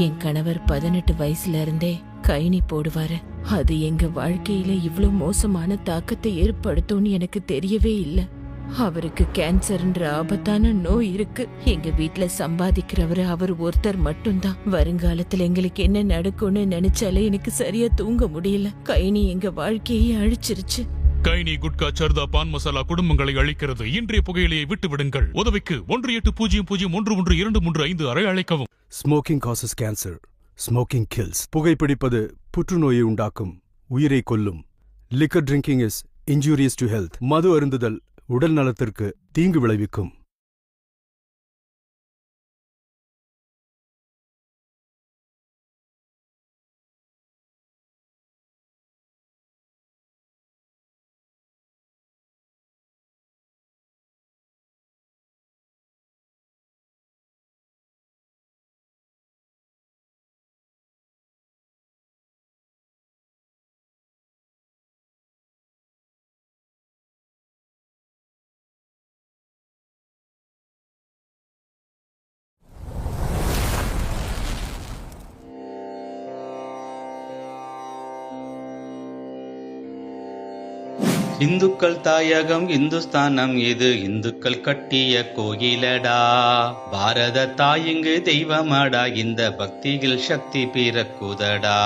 என் கணவர் 18 வயசுல இருந்தே கைனி போடுவாரு. அது எங்க வாழ்க்கையில இவ்ளோ மோசமான தாக்கத்தை ஏற்படுத்தும்னு எனக்கு தெரியவே இல்ல. அவருக்கு கேன்சர்ன்ற ஆபத்தான நோய் இருக்கு. எங்க வீட்ல சம்பாதிக்கிறவரு அவர் ஒருத்தர் மட்டும்தான். வருங்காலத்துல எங்களுக்கு என்ன நடக்கும்னு நினைச்சாலே எனக்கு சரியா தூங்க முடியல. கைனி எங்க வாழ்க்கையை அழிச்சிருச்சு. கைனி, குட்கா, சர்தா, பான் மசாலா குடும்பங்களை அழிக்கிறது. இன்றைய புகையிலையை விட்டு விடுங்கள். உதவிக்கு 1800112325 அழைக்கவும். Smoking causes cancer. Smoking kills. புகைப்பிடிப்பது புற்றுநோயை உண்டாக்கும், உயிரை கொல்லும். Liquor drinking is injurious to health. மது அருந்துதல் உடல் நலத்திற்கு தீங்கு விளைவிக்கும். இந்துக்கள் தாயகம் இந்துஸ்தானம், இது இந்துக்கள் கட்டிய கோயிலடா. பாரத தாயிங்கு தெய்வமாடா, இந்த பக்தியில் சக்தி பிறக்குதடா.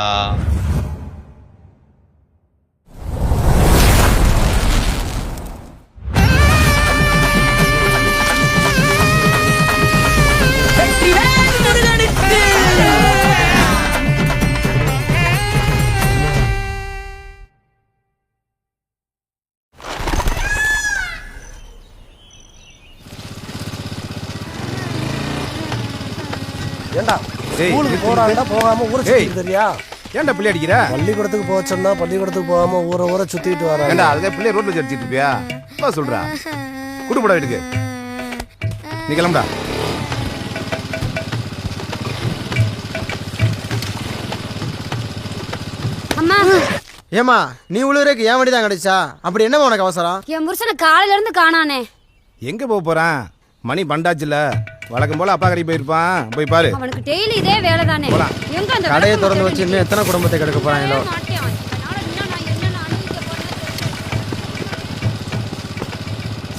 ஏண்டா ஸ்கூலுக்கு போறான்டா, போகாம ஊரை சுத்திட்டு தெரியா? ஏன்டா பிள்ளை அடிக்கிற? பள்ளிக்கூடத்துக்கு போச்சோம்னா பள்ளிக்கூடத்துக்கு போகாம ஊரை சுத்திட்டு வர. ஏண்டா அதே பிள்ளை ரோட்ல அடிச்சிட்டு இருப்பியா? என்ன சொல்றா? குடும்பட வீட்டுக்கு நீ கிளம்புடா. அம்மா, ஏமா நீ உழுவுறதுக்கு ஏன் வண்டி தான் கிடைச்சா? அப்படி என்ன உனக்கு அவசரம்? என் புருஷனை காலையில இருந்து காணானே. எங்க போக போறான்? மணி பண்டாச்சுல, வழக்கம் போல அப்பா கடைக்கு போயிருப்பான். போய் பாரு. அவனுக்கு டெய்லி இதே வேலை தானே. எங்க அந்த கடையை திறந்து வச்சு இன்னும் எத்தனை குடும்பத்தை கெடுக்க போறாங்களோ?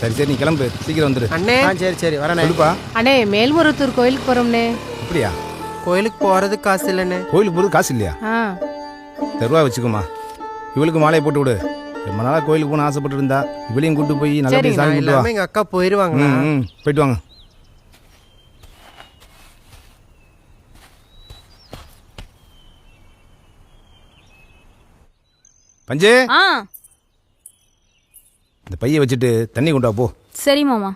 சரி சரி, நீ கிளம்பு, சீக்கிரம் வந்துரு. அண்ணே சரி சரி வரேன். அண்ணே, மேல்மருவத்தூர் கோயிலுக்கு போறோம்னே. அப்படியா? கோயிலுக்கு போறதுக்கு காசு இல்லைண்ணே. கோயிலுக்கு போறது காசு இல்லையா? தெருவா வச்சுக்கோமா. இவளுக்கு மாலையை போட்டு விடு. ரொம்ப நாளா கோயிலுக்கு போன ஆசைப்பட்டு இருந்தா. இவளையும் கூட்டு போய் நல்லா சாமி கும்பிட்டு வா. எங்க அக்கா போயிருவாங்க. போயிட்டு வாங்க. பஞ்சு, இந்த பைய வச்சுட்டு தண்ணி கொண்டு வா போ. சரி மாமா.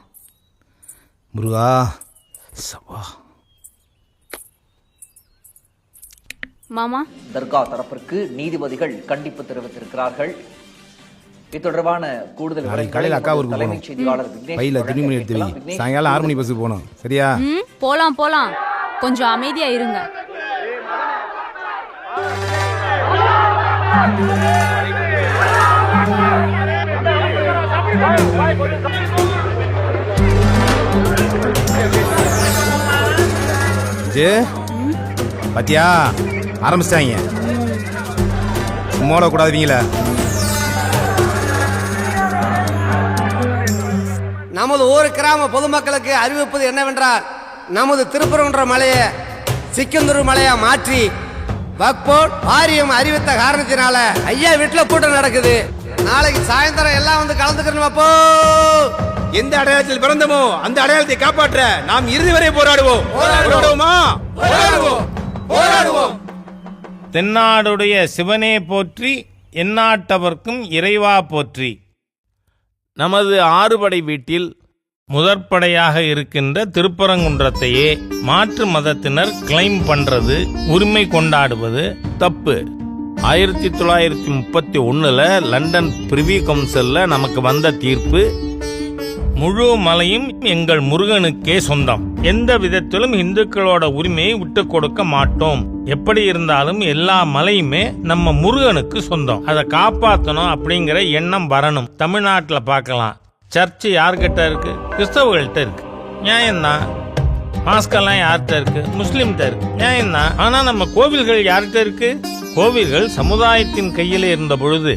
முருகா சவா. மாமா, தர்கா தரப்பிற்கு நீதிபதிகள் கண்டிப்பு தெரிவித்திருக்கிறார்கள். இது தொடர்பான கூடுதல் காலையில் அக்கா ஊருக்கு தலைமைச் செய்தியாளர் பையில துணிமணி எடுத்து வை. சாயங்காலம் 6 மணி பஸ்ஸுக்கு போகணும். சரியா? போலாம் போலாம். கொஞ்சம் அமைதியா இருங்க. பாத்தியா, ஆரம்பிச்சிட்டாங்க. சும்மாட கூடாதுவீங்கள. நமது ஊர் கிராம பொதுமக்களுக்கு அறிவிப்பது என்னவென்றால், நமது திருப்பரங்குன்ற மலையை சிக்கந்தூர் மலையா மாற்றி வக்போர்ட் வாரியம் அறிவித்த காரணத்தினால ஐயா வீட்டுல கூட்டம் நடக்குது. நாளைக்கு சாயந்தரம் எல்லாம் வந்து கலந்துக்கணும். அப்போ எந்த அடையாளத்தில் பிறந்தமோ அந்த அடையாளத்தை காப்பாற்ற நாம் இறுதி வரை போராடுவோம். போராடுவோமா? போராடுவோம், போராடுவோம். தென்னாடுடைய சிவனே போற்றி, எந்நாட்டவர்க்கும் இறைவா போற்றி. நமது ஆறுபடை வீட்டில் முதற்படையாக இருக்கின்ற திருப்பரங்குன்றத்தையே மாற்று மதத்தினர் கிளைம் பண்றது, உரிமை கொண்டாடுவது தப்பு. 1931 லண்டன் பிரிவி கவுன்சில்ல நமக்கு வந்த தீர்ப்பு, முழு மலையும் எங்கள் முருகனுக்கே சொந்தம். எந்த விதத்திலும் இந்துக்களோட உரிமையை விட்டு கொடுக்க மாட்டோம். எப்படி இருந்தாலும் எல்லா மலையுமே நம்ம முருகனுக்கு சொந்தம். அதை காப்பாற்றணும் அப்படிங்கிற எண்ணம் வரணும். தமிழ்நாட்டில் பார்க்கலாம். சர்ச்சு யார்கிட்ட இருக்கு? கிறிஸ்தவர்கள்ட்ட இருக்கு. நியாயம்தான். மாஸ்க் எல்லாம் யார்கிட்ட இருக்கு? முஸ்லிம்கிட்ட இருக்கு. நியாயம் தான். ஆனா நம்ம கோவில்கள் யார்கிட்ட இருக்கு? கோவில்கள் சமுதாயத்தின் கையில இருந்த பொழுது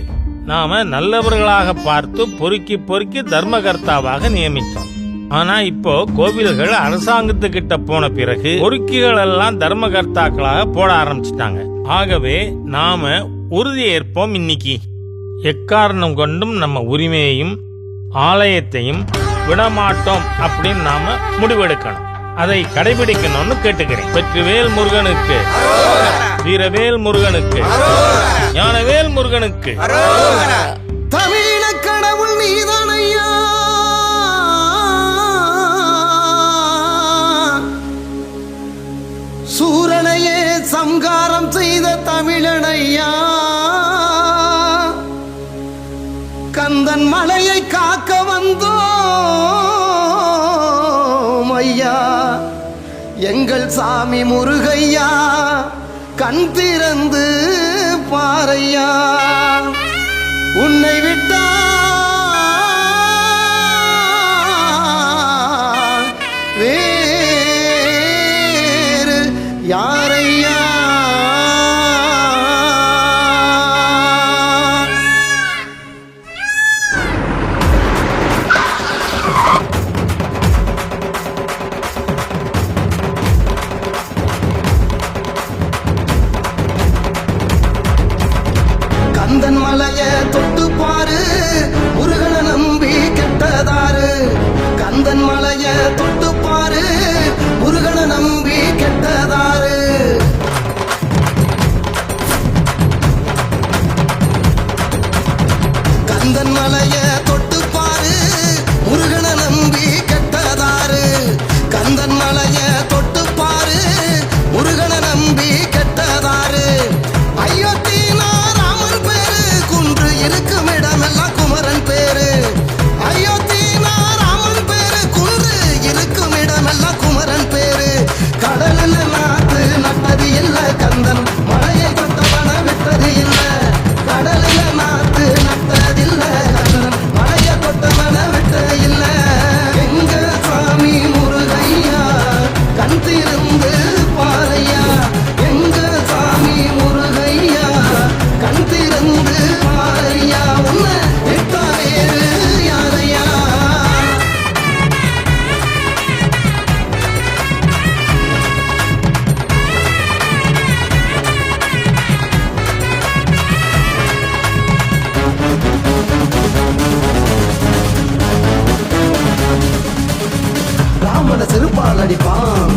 நாம நல்லவர்களாக பார்த்து பொறுக்கி பொறுக்கி தர்மகர்த்தாவாக நியமித்தோம். ஆனா இப்போ கோவில்கள் அரசாங்கத்துக்கிட்ட போன பிறகு பொறுக்கிகள் எல்லாம் தர்மகர்த்தாக்களாக போட ஆரம்பிச்சிட்டாங்க. ஆகவே நாம உறுதி ஏற்போம். இன்னைக்கு எக்காரணம் கொண்டும் நம்ம உரிமையையும் ஆலயத்தையும் விடமாட்டோம் அப்படின்னு நாம முடிவெடுக்கணும். அதை கடைபிடிக்கணும்னு கேட்டுக்கிறேன். வெற்றிவேல் முருகனுக்கு, வீரவேல் முருகனுக்கு, ஞானவேல் முருகனுக்கு. தமிழ கடவுள் நீதானையா, சூரனையே சம்காரம் செய்த தமிழனையா, கந்தன் மலையை காக்க வந்தோம் ஐயா, எங்கள் சாமி முருகையா, கண் திறந்து பாரையா, உன்னை விட்டா வேறு யாரையா. கந்தன் மலைய தொட்டு பாரு, முருகனை நம்பி கெட்டதாரு. கந்தன் மலைய தொட்டு பாரு, முருகனை நம்பி கெட்டதாரு. கந்தன் மலைய தொட்டு பாரு, முருகனை நம்பி கெட்டதாரு. கந்தன் மலைய தொட்டு பாரு, முருகனை நம்பி கெட்டதாரு. ஐயோ இருக்கும் இடமெல்லாம் குமரன் பேரு. அயோத்தினா ராமன் பேரு. குன்று இருக்கும் இடமெல்லாம் குமரன் பேரு. கடலில் நாத்து நட்டது இல்ல, கந்தன் மலையை தொட்டவன விட்டது இல்ல. கடலில் நாத்து நட்டதில்ல, கந்தன் மலையை தொட்டவன விட்டது இல்ல. எங்க சாமி முருகையா, கண் திறந்து பாரையா. எங்க சாமி முருகையா, கண் திறந்து பாரையா. உன்னை விட்டா வேறு யாரையா. ராமன செருப்பால் அடிப்பான்,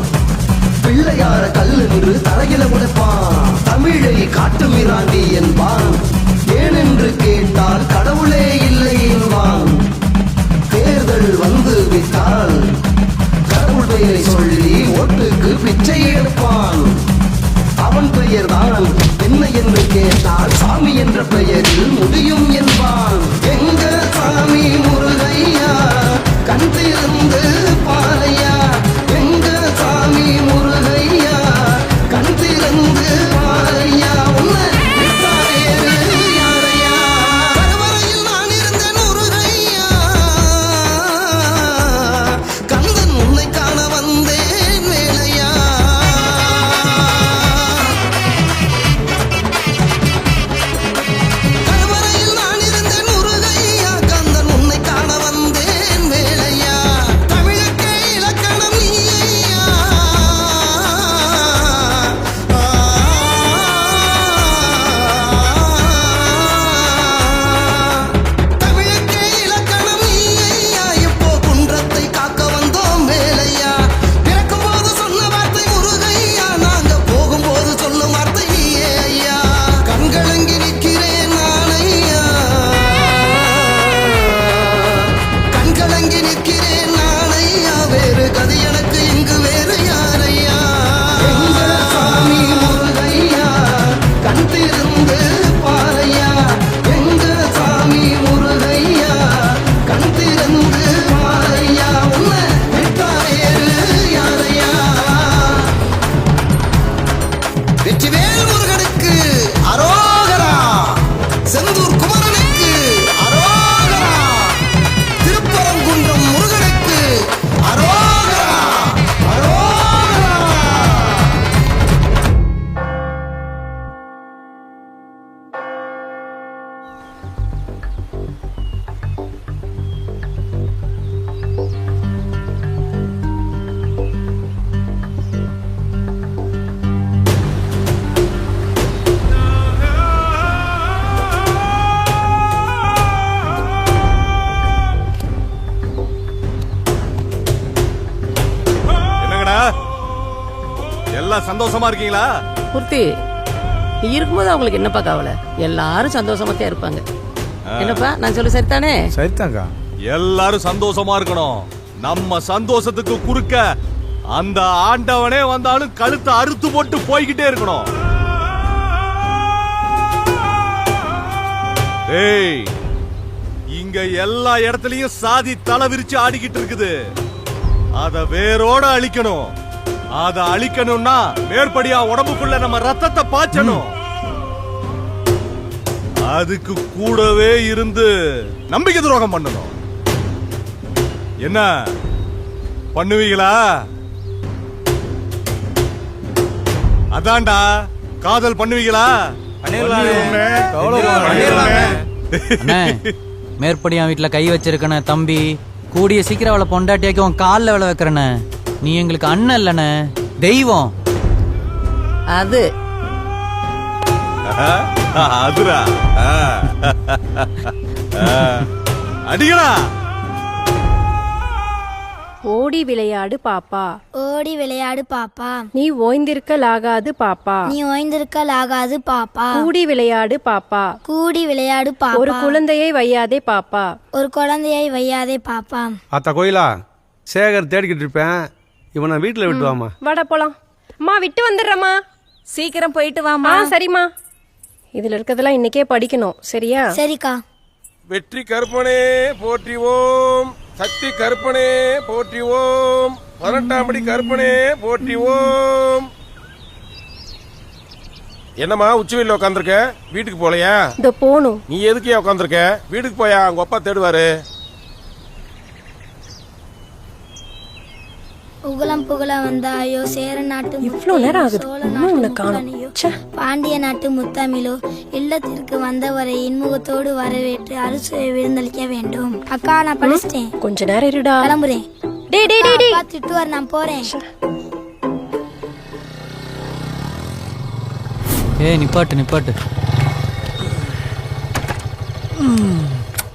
பிள்ளையார கல்லு நின்று தரையில உடைப்பான். தமிழை காட்டு மிராண்டி என்பான், ஏனென்று கேட்டால் கடவுளே இல்லை என்பான். தேர்தல் வந்து விட்டால் கடவுள் பெயரை சொல்லி ஓட்டுக்கு பிச்சை எடுப்பான். அவன் பெயர்தான் என்ன என்று கேட்டால் சாமி என்ற பெயரில் முடியும் என்பான். எங்க சாமி முருகையா, கண் திறந்து பாரையா. எங்க சாமி முருகையா, கண் திறந்து பாரையா. உன்னை விட்டா வேறு யாரையா. கருவறையில் நான் இருந்தேன் முருகையா, கந்தன் உன்னை காண வந்தேன் வேலையா. கருவறையில் நான் இருந்தேன் முருகையா, கந்தன் உன்னை காண எல்லாம் சந்தோஷமா இருக்கீங்களா? பூர்த்தி, நீ இருக்கும்போது அவங்களுக்கு என்னப்பா கவலை? எல்லாரும் சந்தோஷமா தான் இருப்பாங்க. என்னப்பா நான் சொல்ல சரிதானே? சரிதாங்க. எல்லாரும் சந்தோஷமா இருக்கணும். நம்ம சந்தோஷத்துக்கு குறுக்க அந்த ஆண்டவனே வந்தாலும் கழுத்தை அறுத்து போட்டு போய்கிட்டே இருக்கணும். ஏய், இங்க எல்லா இடத்துலயும் சாதி தலை விரிச்சு ஆடிக்கிட்டு இருக்குது. அத வேரோட அழிக்கணும். அத அழிக்கணும்னா மேற்படியா உடம்புக்குள்ள நம்ம ரத்தத்தை பாய்ச்சணும். அதுக்கு கூடவே இருந்து நம்பிக்கை துரோகம் பண்ணணும். என்ன பண்ணுவீங்களா? அதான்டா காதல் பண்ணுவீங்களா? மேற்படியா வீட்டுல கை வச்சிருக்கன தம்பி, கூடிய சீக்கிரம் அவளை பொண்டாட்டியாக்கி உன் காலில் விளை வைக்கிறன. நீ எங்களுக்கு அண்ணன் இல்லன, தெய்வம். அது அதுரா அடிகளா. ஓடி விளையாடு பாப்பா, ஓடி விளையாடு பாப்பா, நீ ஓய்ந்திருக்கலாகாது பாப்பா, நீ ஓய்ந்திருக்கலாகாது பாப்பா, கூடி விளையாடு பாப்பா, கூடி விளையாடு பாப்பா, ஒரு குழந்தையை வையாதே பாப்பா, ஒரு குழந்தையை வையாதே பாப்பா. அத்தா கோயிலா, சேகர் தேடிக்கிட்டு இருப்பேன். இவனை வீட்டுல விட்டுவாமா. வாடா போலாம். அம்மா விட்டு வந்துடுறம்மா. சீக்கிரம் போயிட்டு வாமா. சரிம்மா. இதுல இருக்கிறதெல்லாம் இன்னைக்கே படிக்கணும், சரியா? சரிக்கா. வெற்றி கருப்பனே போற்றிவோம், சக்தி கருப்பனே போற்றிவோம், 18ஆம் படி கருப்பனே போற்றிவோம். என்னம்மா உச்சிவெளியில உட்காந்துருக்க? வீட்டுக்கு போலையா? இந்த போணும். நீ எதுக்கே உட்காந்துருக்க? வீட்டுக்கு போயா, உங்க அப்பா தேடுவாரு. உகுலம் புகழ வந்தாயோ, சேர நாட்டு இவ்ளோ நேரம் ஆகுது, இன்னும் உன்னை காணோம். பாண்டிய நாட்டு முத்தமிழோ, இல்லத்திற்கு வந்தவரை இன்முகத்தோடு வரவேற்று அறுசுவை விருந்தளிக்க வேண்டும். அக்கா நான் படிச்சிட்டேன். கொஞ்ச நேரம் இருடா, கிளம்புறேன். டேய் டேய் டேய் டேய், திட்டுவார், நான் போறேன். ஏய் நிப்பாட்டு நிப்பாட்டு.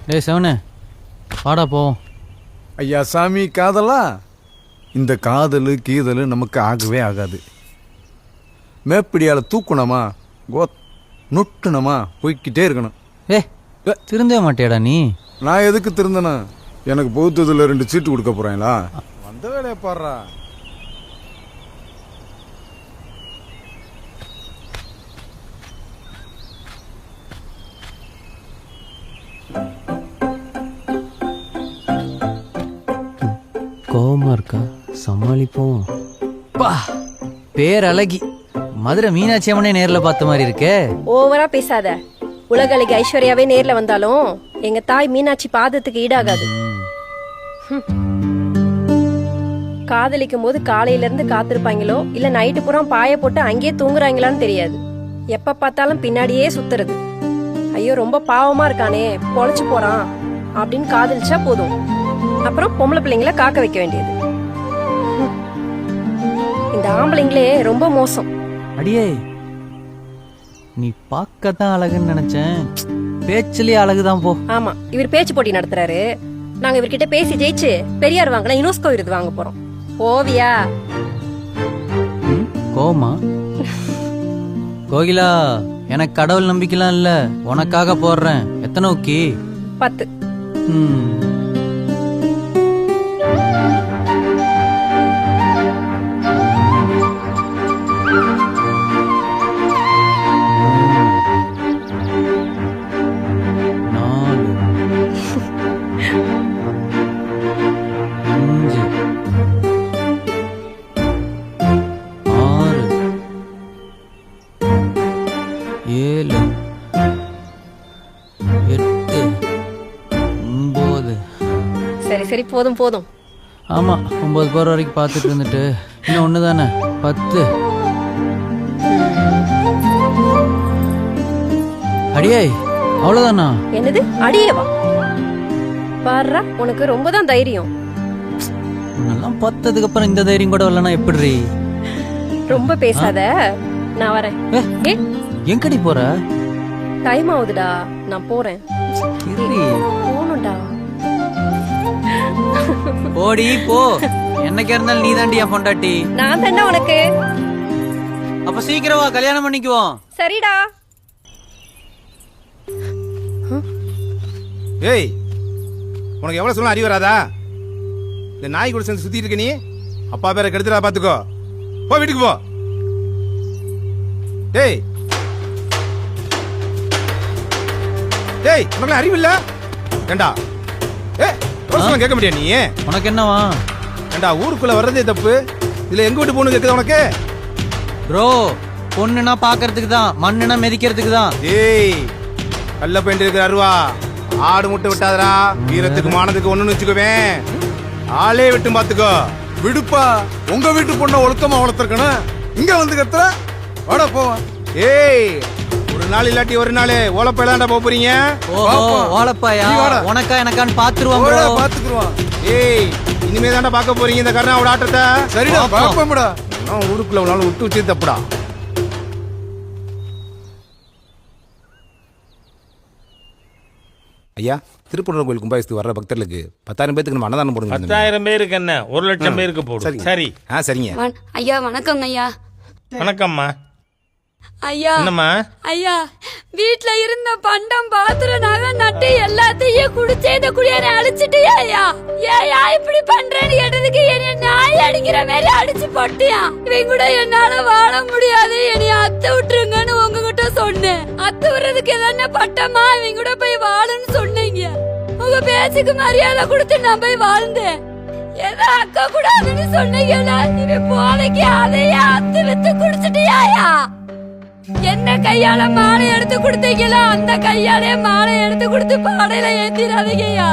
டேய் செவனே வாடா போவோம். ஐயா சாமி, காதலா? இந்த காதல் கீதல் நமக்கு ஆகவே ஆகாது. மேப்பிடியால தூக்கணுமா, நொட்டுனமா போய்கிட்டே இருக்கணும். திருந்தவே மாட்டியாடா நீ? நான் எதுக்கு திருந்தனா? எனக்கு பௌத்தத்தில் 2 சீட்டு கொடுக்க போறாங்களா? வந்த வேலையை பாடுறா. கோவமா இருக்கா? சமாளிப்போம். பா, பேரழகி மதுரை மீனாட்சி அம்மனே நேர்ல பார்த்த மாதிரி இருக்கே. ஓவரா பேசாத. உலக அழகி ஐஸ்வர்யாவே நேர்ல வந்தாலும் எங்க தாய் மீனாட்சி பாதத்துக்கு ஈடாகாது. காதலிக்கும் போது காலையில இருந்து காத்திருப்பாங்களோ இல்ல நைட்டு பூரா பாய போட்டு அங்கேயே தூங்குறாங்களான்னு தெரியாது. எப்ப பார்த்தாலும் பின்னாடியே சுத்துறது. ஐயோ ரொம்ப பாவமா இருக்கானே, பொழைச்சு போறான் அப்படின்னு காதலிச்சா போதும். அப்புறம் பொம்பளை பிள்ளைங்களை காக்க வைக்க வேண்டியது. இந்த ஆம்பளைங்களே ரொம்ப மோசம். அடியே, நீ பார்க்கத்தான் அழகுன்னு நினைச்சேன், பேச்சுலயே அழகுதான் போ. ஆமா, இவர் பேச்சு போட்டி நடத்துறாரு. நாங்க இவர்கிட்ட பேசி ஜெயிச்சு பெரியார் வாங்கலாம், யுனெஸ்கோ விருது வாங்க போறோம். ஓவியா கோமா? கோகிலா, எனக்கு கடவுள் நம்பிக்கைலாம் இல்ல, உனக்காக போடுறேன். எத்தனை ஓகே? 10. சரி போதும் போதும். ஆமா, 9 போற வரைக்கும் பார்த்துட்டு இருந்துட்டு இன்னும் 1 தானே 10. அடியே, அவ்வளவுதானா? என்னது அடியேவா? பாருடா, உனக்கு ரொம்ப தான் தைரியம். உன்னெல்லாம் பார்த்ததுக்கு அப்புறம் இந்த தைரியம் கூட வரலனா எப்படி? ரொம்ப பேசாத, நான் வரேன். எங்கடி போற? டைம் ஆகுதுடா, நான் போறேன். போணும்டா. ஓடி போ. என்னைக்கா இருந்தாலும் நீ தாண்டி என் பொண்டாட்டி. நான் தாண்டா உனக்கு. அப்ப சீக்கிரம் வா, கல்யாணம் பண்ணிக்குவோம். சரிடா. ஏய், உனக்கு எவ்வளவு சொல்ல அறிவு வராதா? இந்த நாய் கூட சேர்ந்து சுத்திட்டு இருக்க நீ. அப்பா பேரை கெடுத்துடா, பாத்துக்கோ. போ வீட்டுக்கு போ. டேய் டேய், உனக்கு அறிவு இல்ல? ஏண்டா கேட்க முடியா நீ? உனக்கு என்னவா? ஏண்டா ஊருக்குள்ள வர்றதே தப்பு, இதுல எங்க விட்டு போகணும் கேக்குதா உனக்கு? ப்ரோ, பொண்ணுனா பாக்குறதுக்கு தான், மண்ணுனா மிதிக்கிறதுக்கு தான். ஏய், கல்ல பெயிண்ட் இருக்கிற அருவா, ஆடு முட்டை விட்டாதரா. வீரத்துக்கு மானத்துக்கு ஒண்ணுன்னு வச்சுக்குவேன், ஆளே விட்டு பாத்துக்கோ. விடுப்பா, உங்க வீட்டு பொண்ண ஒழுக்கமா வளர்த்துருக்கணும். இங்க வந்து கத்துற வாடா போ. ஏய், ஒரு நாள் இல்லாட்டி ஒரு நாள் ஓலப்பையிலாண்டா போறீங்க. ஓலப்பாயா? உனக்கா எனக்கான்னு பாத்துருவான் ப்ரோ. பாத்துக்குருவான். ஏய், இனிமே தாண்டா பாக்க போறீங்க இந்த கருணாவோட ஆட்டத்தை. சரிடா, பாப்போம்டா. நான் ஊருக்குள்ள ஒரு நாள் விட்டு வச்சு தப்புடா. ஐயா, திருப்பூர் கோயில் கும்பாபிஷேகத்துக்கு வர்ற பக்தர்களுக்கு 10,000 பேருக்கு நம்ம அன்னதானம் போடுங்க. 10,000 பேருக்கு என்ன, 1,00,000 பேருக்கு போடும். சரி. சரிங்க ஐயா. வணக்கங்க ஐயா. வணக்கம்மா. ஐயா, என்னம்மா? ஐயா, வீட்ல இருந்த பண்டம் பாத்திரம் நகை நட்டு எல்லாத்தையும் குடிச்சே இந்த குடியார அடிச்சிட்டியா ஐயா? ஏயா இப்படி பண்றேன்னு கேட்டதுக்கு என்ன நாய் அடிக்கிற மாதிரி அடிச்சு போட்டியா? இவன் கூட என்னால வாழ முடியாது, என்னைய அத்து விட்டுருங்கன்னு உங்ககிட்ட சொன்னேன். அத்து விடுறதுக்கு எதான பட்டமா? இவன் கூட போய் வாழுன்னு சொன்னீங்க. உங்க பேச்சுக்கு மரியாதை கொடுத்து நான் போய் வாழ்ந்தேன். ஏதோ அக்கா கூடாதுன்னு சொன்னீங்களா? இவன் போதைக்கு அதையே அத்து வித்து குடிச்சிட்டியாயா? என்ன கையால மாலை எடுத்து கொடுத்தீங்களா, அந்த கையாலே மாலை எடுத்து கொடுத்து பாடையில ஏத்திராதீங்கய்யா.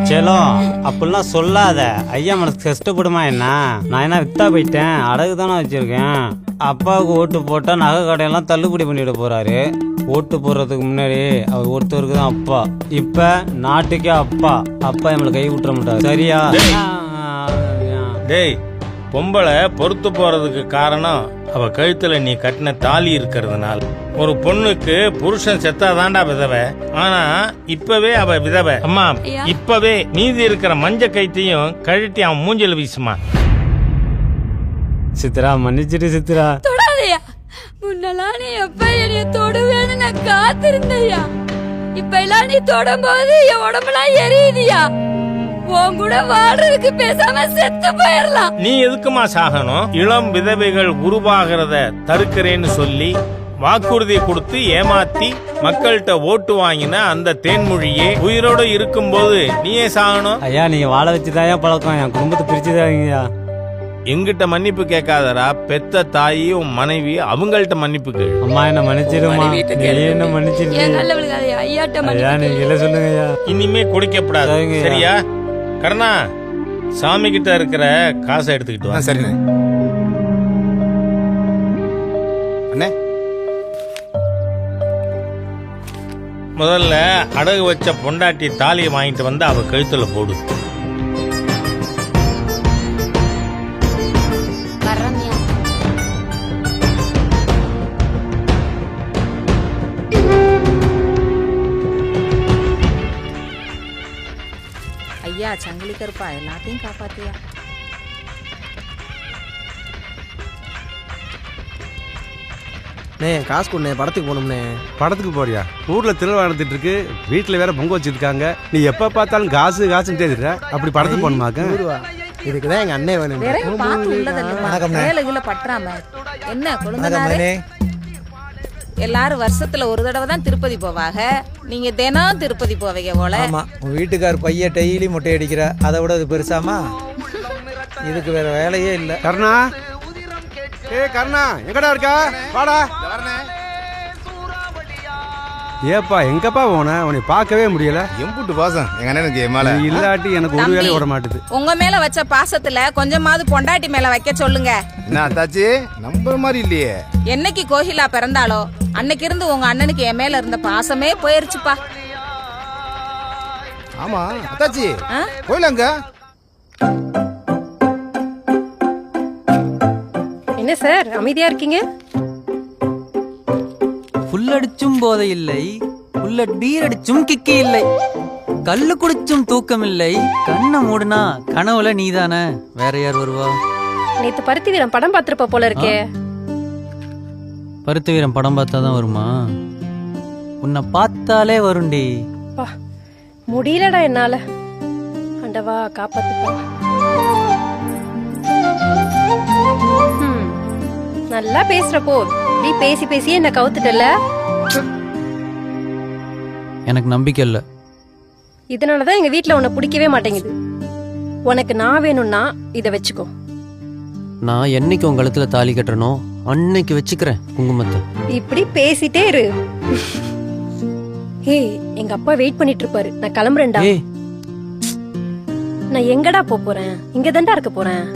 செல்லம், அப்படிலாம் சொல்லாத. ஐயா மனசு கஷ்டப்படுமா என்ன? நான் என்ன வித்தா போயிட்டேன், அடகு தானே வச்சிருக்கேன். அப்பாவுக்கு ஓட்டு போட்டா நகை கடையெல்லாம் தள்ளுபடி பண்ணிட்டு போறாரு. ஓட்டு போடுறதுக்கு முன்னாடி அவர் ஒருத்தருக்கு தான் அப்பா, இப்ப நாட்டுக்கே அப்பா. அப்பா நம்மளை கை விட்டுற மாட்டாரு, சரியா? டேய், பொம்பளை பொறுத்து போறதுக்கு காரணம் அவ கழுத்துல நீ கட்டின தாலி இருக்கிறதுனால. ஒரு பொண்ணுக்கு புருஷன் செத்தாதாண்டா விதவை, ஆனா இப்பவே அவ விதவை. அம்மா, இப்பவே மீதி இருக்கிற மஞ்ச கைத்தையும் கழட்டி அவன் மூஞ்சில வீசுமா. சித்ரா, மன்னிச்சிட்டு சித்ரா. தொடாதையா. முன்னெல்லாம் நீ எப்ப என்னைய தொடுவேன்னு நான் காத்திருந்தையா. இப்ப எல்லாம் நீ தொடும் போது என் உடம்புலாம் எரியுதியா. உன் கூட வாழ்றதுக்கு பேசாம செத்து போயிடலாம். நீ எதுக்குமா சாகணும்? இளம் விதவைகள் உருவாகிறத தடுக்கிறேன்னு சொல்லி வாக்குறுதி கொடுத்து ஏமாத்தி மக்கள்கிட்ட ஓட்டு வாங்கின அந்த தேன்மொழியே உயிரோட இருக்கும்போது நீயே சாகணும்? ஐயா, நீங்க வாழ வச்சுதான் பழக்கம், என் குடும்பத்தை பிரிச்சுதாங்கய்யா. எங்கிட்ட மன்னிப்பு கேட்காதரா. பெத்த தாயி உன் மனைவி, அவங்கள்ட்ட மன்னிப்பு கேளு. அம்மா, என்ன மன்னிச்சிருமா. என்ன மன்னிச்சிரு. ஐயா, நீங்க சொல்லுங்க ஐயா. இனிமே குடிக்கப்படாது, சரியா? கருணா, சாமி கிட்ட இருக்கிற காசை எடுத்துக்கிட்டு வா. சரிண்ணே. அண்ணே, முதல்ல அடகு வச்ச பொண்டாட்டி தாலியை வாங்கிட்டு வந்து அவ கழுத்துல போடு. ஐயா, சங்கிலி கருப்பா, எல்லாத்தையும் காப்பாத்தியா. காசு கொண்டே படத்துக்கு போகணும்னே. படத்துக்கு போறியா? ஊர்ல திருவிழா நடந்துட்டு இருக்கு, வீட்டுல வேற பொங்க வச்சிருக்காங்க. நீ எப்ப பார்த்தாலும் காசு காசுன்னு தேடுற. அப்படி படத்துக்கு போகணுமாக்க? இதுக்குதான் எங்க அண்ணே வேணும். பற்றாம என்ன குழந்தை? எல்லாரும் வருஷத்துல ஒரு தடவை தான் திருப்பதி போவாங்க, நீங்க தினம் திருப்பதி போவீங்க போல. ஆமா, உன் வீட்டுக்கார் பைய டெய்லி முட்டை அடிக்கிற, அதை விட அது பெருசாமா? இதுக்கு வேற வேலையே இல்ல. கருணா, கருணா, எங்கடா இருக்கா? வாடா. ஏப்பா, எங்கப்பா போன? உன்னை பார்க்கவே முடியல. எம்புட்டு பாசம் எங்க அண்ணனுக்கு மேல இல்லாட்டி எனக்கு ஒரு வேலையை விட மாட்டுது. உங்க மேல வச்ச பாசத்துல கொஞ்சமாவது பொண்டாட்டி மேல வைக்க சொல்லுங்க. என்ன அத்தாச்சி, நம்புற மாதிரி இல்லையே. என்னைக்கு கோகிலா பிறந்தாலோ அன்னைக்கு இருந்து உங்க அண்ணனுக்கு என் மேல இருந்த பாசமே போயிருச்சுப்பா. ஆமா அத்தாச்சி, கோயிலங்க. என்ன சார் அமைதியா இருக்கீங்க? புல் அடிச்சும் போதை இல்லை, புல்லட் பீர் அடிச்சும் கிக்கி இல்லை, கல்லு குடிச்சும் தூக்கம் இல்லை, கண்ணை மூடுனா கனவுல நீதானே, வேற யார் வருவா? நேத்து பருத்தி வீரம் படம் பார்த்திருப்ப போல இருக்கே. பருத்தி வீரம் படம் பார்த்தா தான் வருமா? உன்னை பார்த்தாலே வருண்டி. பா முடியலடா என்னால. ஆண்டவா காப்பாத்துப்பா. நல்லா பேசுறப்போ நீ பேசி பேசியே என்ன கவுத்துட்டல. எனக்கு நம்பிக்கை இல்லை. இதனாலதான் எங்க வீட்ல உன்னை பிடிக்கவே மாட்டேங்குது. உனக்கு நான் வேணும்னா இத வச்சுக்கோ. நான் என்னைக்கு உங்க கழுத்துல தாலி கட்டுறனோ அன்னைக்கு வச்சுக்கிறேன் குங்குமத்தை. இப்படி பேசிட்டே இரு. ஏய் எங்க அப்பா வெயிட் பண்ணிட்டு இருப்பாரு, நான் கிளம்புறேன்டா. நான் எங்கடா போறேன்? இங்க தான்டா இருக்க போறேன்.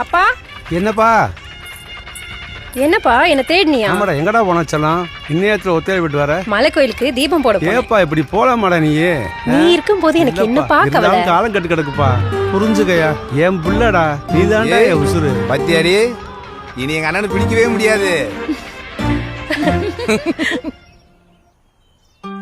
அப்பா என்னப்பா என்னப்பா என்ன தேடினியா? ஆமாடா, எங்கடா போனாச்சலாம்? இந்நேரத்துல ஒத்தையில விட்டு வர? மலை கோயிலுக்கு தீபம் போட போறேன். ஏப்பா இப்படி போலாமாடா நீ? நீ இருக்கும்போது எனக்கு என்னப்பா கவலை? காலம் கட்டு கிடக்குப்பா, புரிஞ்சுக்கயா. என் புள்ளடா, நீ தான்டா என் உசுரு. பத்தியாடி, இனி எங்க அண்ணனுக்கு பிடிக்கவே முடியாது.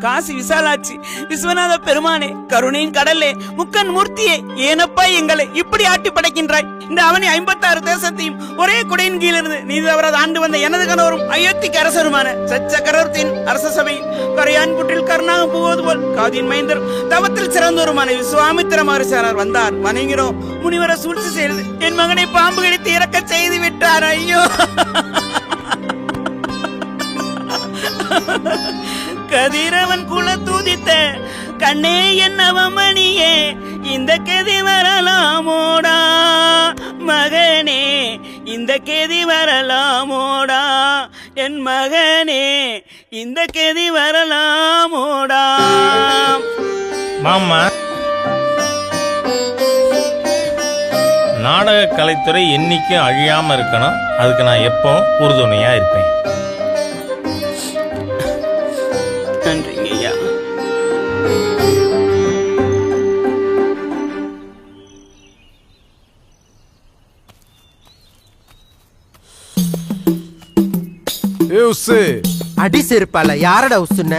காசி விசாலாட்சி, விஸ்வநாத பெருமானே, கருணையின் கடலே, முக்கன் மூர்த்தியே, ஏனப்பா எங்களை இப்படி ஆட்டி படைக்கின்றாய்? இந்த அவனி 56 தேசத்தையும் ஒரே குடையின் கீழிருந்து நீதி தவறாத ஆண்டு வந்த எனது கணவரும் அயோத்திக்கு அரசருமான சச்சக்கரத்தின் அரச சபையில் கரையான் புற்றில் கருணாகம் புகுவது போல் காதின் மைந்தர் தவத்தில் சிறந்தோருமான விஸ்வாமித்திர மகரிஷியார் வந்தார். வணங்கிறோம். முனிவர சூழ்ச்சி செய்து என் மகனை பாம்பு கடித்து இறக்க செய்து விட்டார். ஐயோ, கதிரவன் குல தூதித்த கண்ணே என்னவமணியே, இந்த கதி வரலாமோடா மகனே, இந்த கதி வரலாமோடா என் மகனே, இந்த கதி வரலாமோடா. மாமா, நாடக கலைத்துறை என்னைக்கும் அழியாம இருக்கணும். அதுக்கு நான் எப்போ உறுதுணையா இருப்பேன். நன்றிங்க ஐயா. அடி செருப்பால யாரடா உசுன?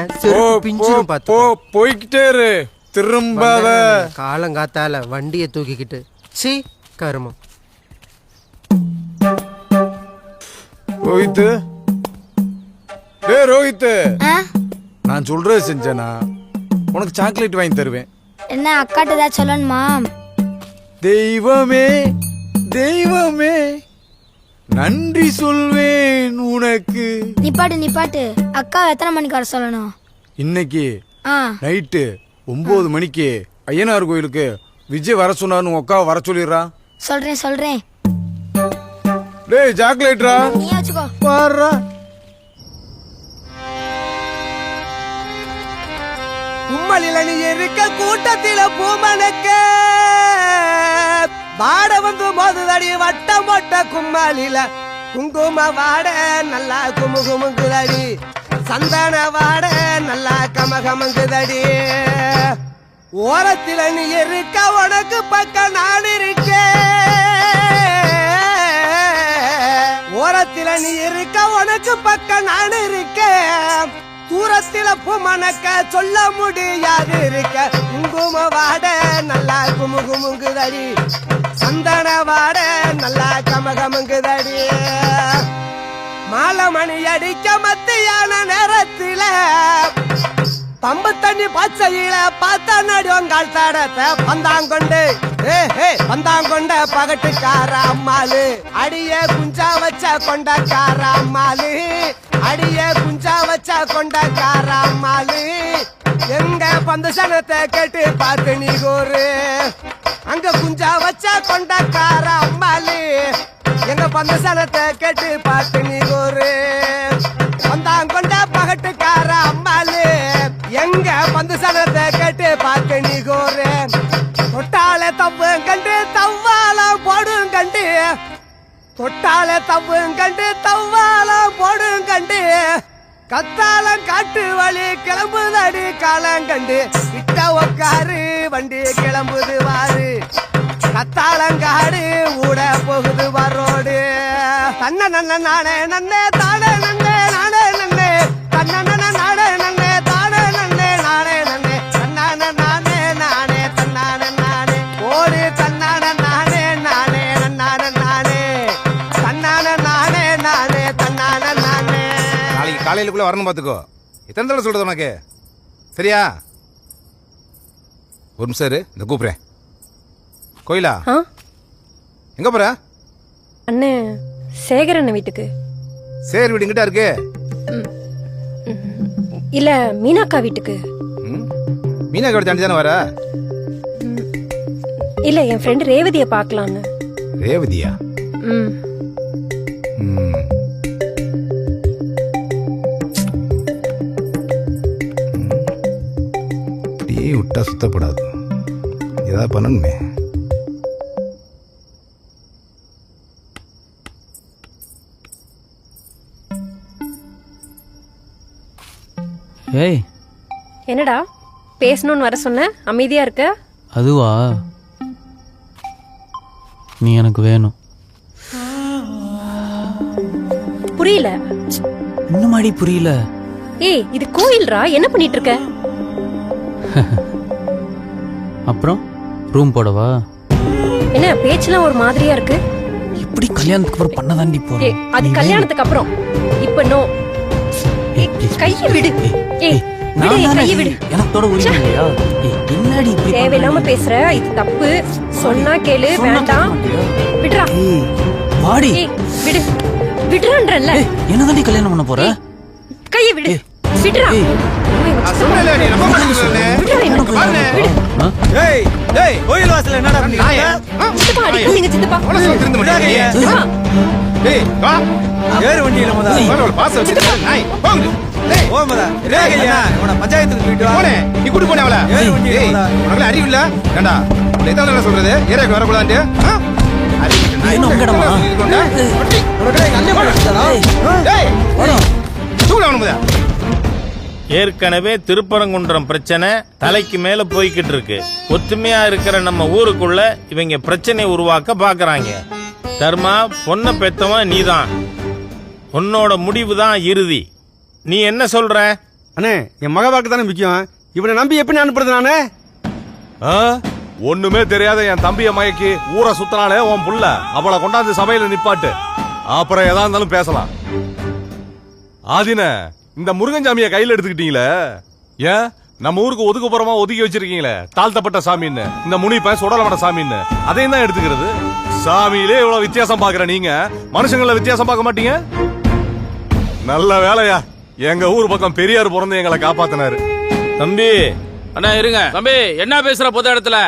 பிஞ்சிரும் பாத்து போய்கிட்டே இரு, திரும்பாத. காலங்காத்தால வண்டியை தூக்கிக்கிட்டு சீ கருமம். ரோஹித், டேய் ரோஹித், நான் சொல்றது செஞ்சேனா உனக்கு சாக்லேட் வாங்கி தருவேன். என்ன அக்காட்ட ஏதாவது சொல்லணுமா? தெய்வமே தெய்வமே நன்றி சொல்வேன் உனக்கு. நிப்பாட்டு. அக்கா எத்தனை மணிக்கு வர சொல்லணும்? இன்னைக்கு நைட்டு 9 மணிக்கு ஐயனார் கோயிலுக்கு விஜய் வர சொன்னார்னு உங்க அக்கா வர சொல்லிடுறா. சொல்றேன். டேய் சாக்லேட்ரா, நீ வச்சுக்கோ. பாருடா. கும்மலில நீ இருக்க கூட்டத்தில பூமனக்க வாட வந்து மோதுதடி வட்டம் போட்ட கும்மலில குங்கும வாட நல்லா குமுகுமுங்குதடி, சந்தன வாட நல்லா கமகமங்குதடி. ஓரத்தில நீ இருக்க உனக்கு பக்கம் நான் இருக்கேன். ஓரத்தில நீ இருக்க உனக்கு பக்கம் நான் இருக்கேன். தூரத்தில பூமனக்க சொல்ல முடியாது இருக்க. குங்கும வாட நல்லா குமுகுமுங்குதடி, சந்தன வாட நல்லா கமகமங்குதடி. மாலை மணி அடிக்க மத்தியான நேரத்தில பம்பு தண்ணி பச்சையில பார்த்தா நடுவங்கால் தடத்தை பந்தாங்கொண்டு பந்தாங்கொண்ட பகட்டுக்கார அம்மாளு, அடிய குஞ்சா வச்ச கொண்டக்கார அம்மாளு, அடிய குஞ்சா வச்ச கொண்டக்கார அம்மாளு. எங்க பந்து சனத்தை கேட்டு பார்த்து நீ கோரு, அங்க குஞ்சா வச்ச கொண்டக்கார அம்மாளு. எங்க பந்து சனத்தை கேட்டு பார்த்து நீ கோரு, பந்தாங்கொண்ட பகட்டுக்கார அம்மாளு. எங்க பந்து சனத்தை கேட்டு பார்த்து நீ கோரு. தொட்டால தப்பு கண்டு தவ்வாலம் போடும் கண்டு, தொட்டால தப்பு கண்டு தவ்வாலம் போடும் கண்டு. கத்தாலம் காட்டு வழி கிளம்புதடி காலங்கண்டு, கிட்ட உக்காரு வண்டி கிளம்புது வாரு. கத்தாலங்காடு ஊட போகுது வரோடு. தன்ன நன்ன நானே நன்னே தானே நன்னே நானே நன்னே, தன்ன நன்ன நானே நன்னே தானே நன்னே கோயிலுக்குள்ள வரணும் பார்த்துக்கோ. எத்தனை தடவை சொல்றது உனக்கு? சரியா? ஒரு நிமிஷம் இரு, இந்த கூப்பிடுறேன். கோயிலா எங்க போற? அண்ணே சேகர் அண்ணன் வீட்டுக்கு. சேகர் வீடு எங்கிட்ட இருக்கு? இல்ல மீனாக்கா வீட்டுக்கு. மீனாக்கா வீடு தாண்டி தானே வர? இல்ல என் ஃப்ரெண்ட் ரேவதியை பார்க்கலான்னு. ரேவதியா? விட்டா சுத்தப்படாது, ஏதாவது பண்ணணுமே. ஏய் என்னடா பேசணும்னு வர சொன்ன, அமைதியா இருக்க? அதுவா, நீ எனக்கு வேணும். புரியல. இன்னுமாடி புரியல? ஏய் இது கோயில்ரா, என்ன பண்ணிட்டு இருக்க? அப்புறம் ரூம் போடவா? என்ன பேச்செல்லாம் ஒரு மாதிரியா இருக்கு? இப்படி கல்யாணத்துக்கு அப்புறம் பண்ணதாண்டி போறோம். அது கல்யாணத்துக்கு அப்புறம், இப்ப நோ. கையை விடு. ஏய் விடு, கையை விடு. எனக்கு தொட உரிமை இல்லையா? என்னடி இப்படி தேவையில்லாம பேசுற, இது தப்பு. சொன்னா கேளு, வேண்டாம். விடுறா. வாடி. விடு, விடுறன்றல்ல. என்னதாண்டி கல்யாணம் பண்ண போற? கையை விடு, விடுறா. கோயில் வாசல் என்னடா பஞ்சாயத்துக்கு அறிவு இல்ல? சொல்றது ஏரியாக்கு வரக்கூடாது. ஏற்கனவே திருப்பரங்குன்றம் பிரச்சனை தலைக்கு மேல போய்கிட்டு இருக்கு. ஒத்துமையா இருக்கிற நம்ம ஊருக்குள்ள இவங்க பிரச்சனை உருவாக்க பாக்குறாங்க. தர்மா, பொண்ணை பெத்தவன் நீதான், உன்னோட முடிவு தான் இறுதி. நீ என்ன சொல்ற? அண்ணே, என் மக வாக்கு தானே முக்கியம். இவனை நம்பி எப்படி அனுப்புறது நானு? ஒண்ணுமே தெரியாத என் தம்பிய மயக்கி ஊரை சுத்தினாலே உன் புள்ள, அவளை கொண்டாந்து சபையில நிப்பாட்டு, அப்புறம் எதா இருந்தாலும் பேசலாம். ஆதின, இந்த முருகன்சாமிய கையில எடுத்துக்கிட்டீங்களே, ஏன் நம்ம ஊருக்கு ஒதுக்குப்புறமா ஒதுக்கி வச்சிருக்கீங்களே தாழ்த்தப்பட்ட சாமின்னு, இந்த முனிப்ப சுடலமட சாமின்னு, அதையும் தான் எடுத்துக்கிறது. சாமியிலே இவ்வளவு வித்தியாசம் பாக்குற நீங்க மனுஷங்கள வித்தியாசம் பார்க்க மாட்டீங்க? நல்ல வேலையா எங்க ஊர் பக்கம் பெரியார் பிறந்து எங்களை காப்பாத்தினாரு. தம்பி அண்ணா இருங்க தம்பி, என்ன பேசுற பொது இடத்துல?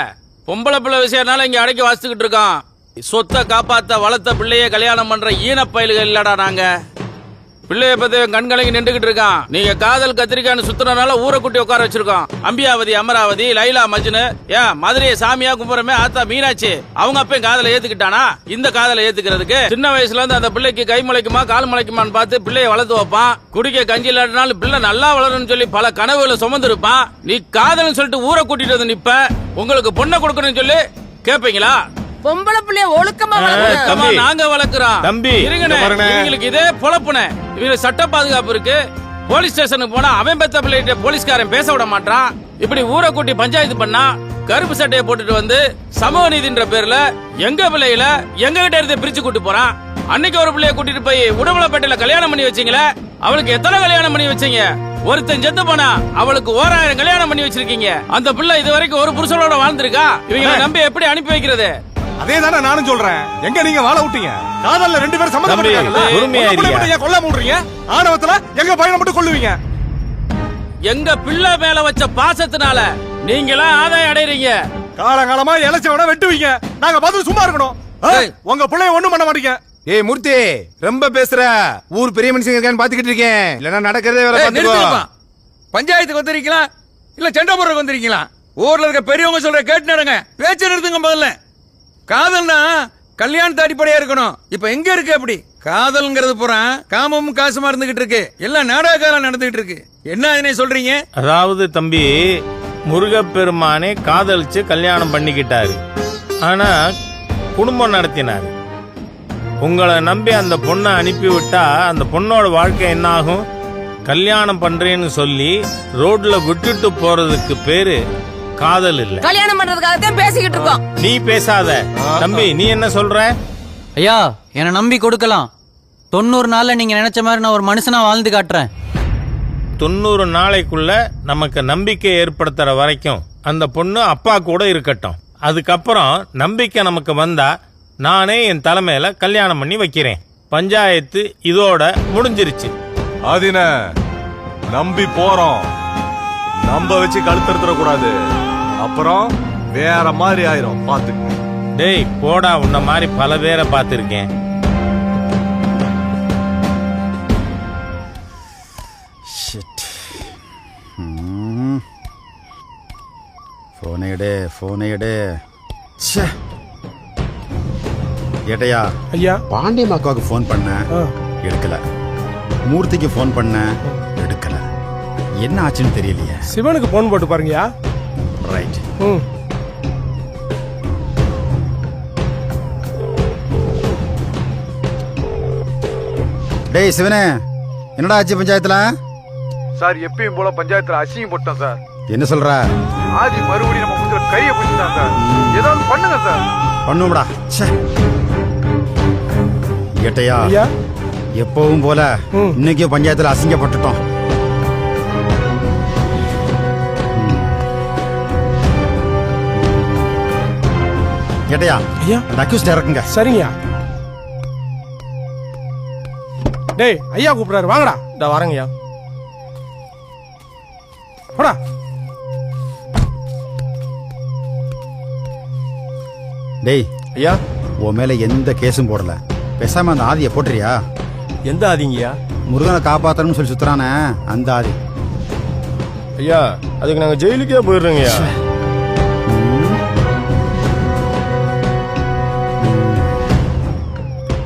பொம்பளை பிள்ளை விஷயம்னால இங்க அடக்கி வாசிச்சுக்கிட்டு இருக்கோம். சொத்தை காப்பாத்த வளர்த்த பிள்ளைய கல்யாணம் பண்ற ஈனப்பயல்கள் இல்லடா நாங்க. பிள்ளைய பத்தி கண்கலங்கி நின்றுகிட்டு இருக்கான். நீங்க காதல் கத்திரிக்கான்னு சுத்துறதுனால ஊரை குட்டி உட்கார வச்சிருக்கோம். அம்பியாவதி, அமராவதி, லைலா, மஜ்னு, ஏன் மதுரையை சாமியா கும்புறமே ஆத்தா மீனாட்சி, அவங்க அப்பயும் காதலை ஏத்துக்கிட்டானா? இந்த காதலை ஏத்துக்கிறதுக்கு சின்ன வயசுல இருந்து அந்த பிள்ளைக்கு கை முளைக்குமா கால் முளைக்குமான்னு பார்த்து பிள்ளைய வளர்த்து வைப்பான். குடிக்க கஞ்சி இல்லாட்டினாலும் பிள்ளை நல்லா வளரும்னு சொல்லி பல கனவுகளை சுமந்து இருப்பான். நீ காதல்னு சொல்லிட்டு ஊரை கூட்டிட்டு வந்து நிப்ப, உங்களுக்கு பொண்ணை கொடுக்கணும்னு சொல்லி கேப்பீங்களா? பொம்பளை பிள்ளைய ஒழுக்கமா நாங்க வளர்க்கிறோம் தம்பி. இவங்களுக்கு இதே பொழப்புனே. இவங்க சட்ட பாதுகாப்பு இருக்கு. போலீஸ் ஸ்டேஷனுக்கு போனா அவன் பெத்த பிள்ளைகிட்ட போலீஸ்காரன் பேச விட மாட்டான். இப்படி ஊரை கூட்டி பஞ்சாயத்து பண்ணா கருப்பு சட்டையை போட்டுட்டு வந்து சமூக நீதின்ற பேர்ல எங்க பிள்ளைகளை எங்க கிட்ட இருந்து பிரிச்சு கூட்டி போறான். அன்னைக்கு ஒரு பிள்ளைய கூட்டிட்டு போய் உடம்புலப்பேட்டையில கல்யாணம் பண்ணி வச்சீங்களே, அவளுக்கு எத்தனை கல்யாணம் பண்ணி வச்சீங்க? ஒருத்தன் செத்து போனா அவளுக்கு 1000 கல்யாணம் பண்ணி வச்சிருக்கீங்க. அந்த பிள்ளை இது வரைக்கும் ஒரு புருஷனோட வாழ்ந்திருக்கா? இவங்க நம்பி எப்படி அனுப்பி வைக்கிறது? அதே தானே நானும் சொல்றேன். எங்க நீங்க வாழ விட்டீங்க? காதல்ல 2 பேரும் சம்மந்தப்பட்டாங்க, கொல்ல மூடுறீங்க. ஆணவத்துல எங்க பையனை மட்டும் கொல்லுவீங்க. எங்க பிள்ளை மேல வச்ச பாசத்தினால நீங்களா ஆதாயம் அடைறீங்க. காலகாலமா இளைச்சவன வெட்டுவீங்க. நாங்க பதில் சும்மா இருக்கணும். உங்க பிள்ளைய ஒண்ணும் பண்ண மாட்டீங்க. ஏய் மூர்த்தி, ரொம்ப பேசுற. ஊர் பெரிய மனுஷங்க இருக்கான்னு பாத்துக்கிட்டு இருக்கேன். இல்லன்னா நடக்கிறதே வேற பாத்துக்கோ. பஞ்சாயத்துக்கு வந்திருக்கீங்களா இல்ல சண்டை போடுறதுக்கு வந்திருக்கீங்களா? ஊர்ல இருக்க பெரியவங்க சொல்ற கேட்டு நடங்க. பேச்சு நிறுத்துங்க. முதல்ல காதல்னா கல்யாணத்து அடிப்படையா இருக்கணும். இப்ப எங்க இருக்கு அப்படி? காதல்ங்கிறது பூரா காமமும் காசுமா இருந்துகிட்டு இருக்கு. எல்லாம் நாடக காலம் நடந்துகிட்டு இருக்கு. என்ன அதனை சொல்றீங்க? அதாவது தம்பி, முருகப்பெருமானே காதலிச்சு கல்யாணம் பண்ணிக்கிட்டாரு. ஆனா குடும்பம் நடத்தினாரு. உங்களை நம்பி அந்த பொண்ணை அனுப்பி விட்டா அந்த பொண்ணோட வாழ்க்கை என்ன ஆகும்? கல்யாணம் பண்றேன்னு சொல்லி ரோட்ல விட்டுட்டு போறதுக்கு பேரு காதல் இல்ல. கல்யாணம் பண்றதுக்காக பேசிக்கிட்டு இருக்கோம். நீ பேசாத தம்பி. நீ என்ன சொல்ற? ஐயா, என்ன நம்பி கொடுக்கலாம். 90 நாள்ல நீங்க நினைச்ச மாதிரி நான் ஒரு மனுஷனா வாழ்ந்து காட்டுறேன். 90 நாளைக்குள்ள நமக்கு நம்பிக்கை ஏற்படுத்துற வரைக்கும் அந்த பொண்ணு அப்பா கூட இருக்கட்டும். அதுக்கப்புறம் நம்பிக்கை நமக்கு வந்தா நானே என் தலைமையில கல்யாணம் பண்ணி வைக்கிறேன். பஞ்சாயத்து இதோட முடிஞ்சிருச்சு. ஆதின நம்பி போறோம், நம்ப வச்சு கழுத்தறுத்துற கூடாது, அப்புறம் வேற மாதிரி ஆயிரும். பாத்துக்க. டேய் போடா, உன்ன மாதிரி பல பேரை பார்த்திருக்கேன். போனை எடு. ஏட்டையா ஐயா, பாண்டியம்மாக்காவுக்கு ஃபோன் பண்ண எடுக்கல, மூர்த்திக்கு ஃபோன் பண்ண எடுக்கல, என்ன ஆச்சுன்னு தெரியலையே. சிவனுக்கு ஃபோன் போட்டு பாருங்கயா. ரைட். டேய் சிவனே, என்னடா ஆச்சு பஞ்சாயத்துல? சார் எப்பயும் போல பஞ்சாயத்துல அசிங்கம் போட்டோம் சார். என்ன சொல்ற? ஆஜி மறுபடியும் நம்ம முத்துல கையை பிடிச்சிட்டான் சார். ஏதாவது பண்ணுங்க சார். பண்ணும்டா. ஏட்டையா, எப்பவும் போல இன்னைக்கு பஞ்சாயத்துல அசிங்கப்பட்டுட்டோம். ஏட்டையா, அந்த அக்யூஸ்ட் இறக்குங்க. சரிங்கயா. டேய் ஐயா கூப்பிடுறாரு, வாங்கடா. இந்த வரங்கய்யா. போடா. டேய் ஐயா, உன் மேல எந்த கேஸும் போடல, பேசாம அந்த ஆதியை போட்டுறியா? எந்த ஆதிங்கய்யா? முருகனை காப்பாத்தணும்னு சொல்லி சுத்துறானே அந்த ஆதி. ஐயா, அதுக்கு நாங்க ஜெயிலுக்கே போயிடுறோங்கய்யா.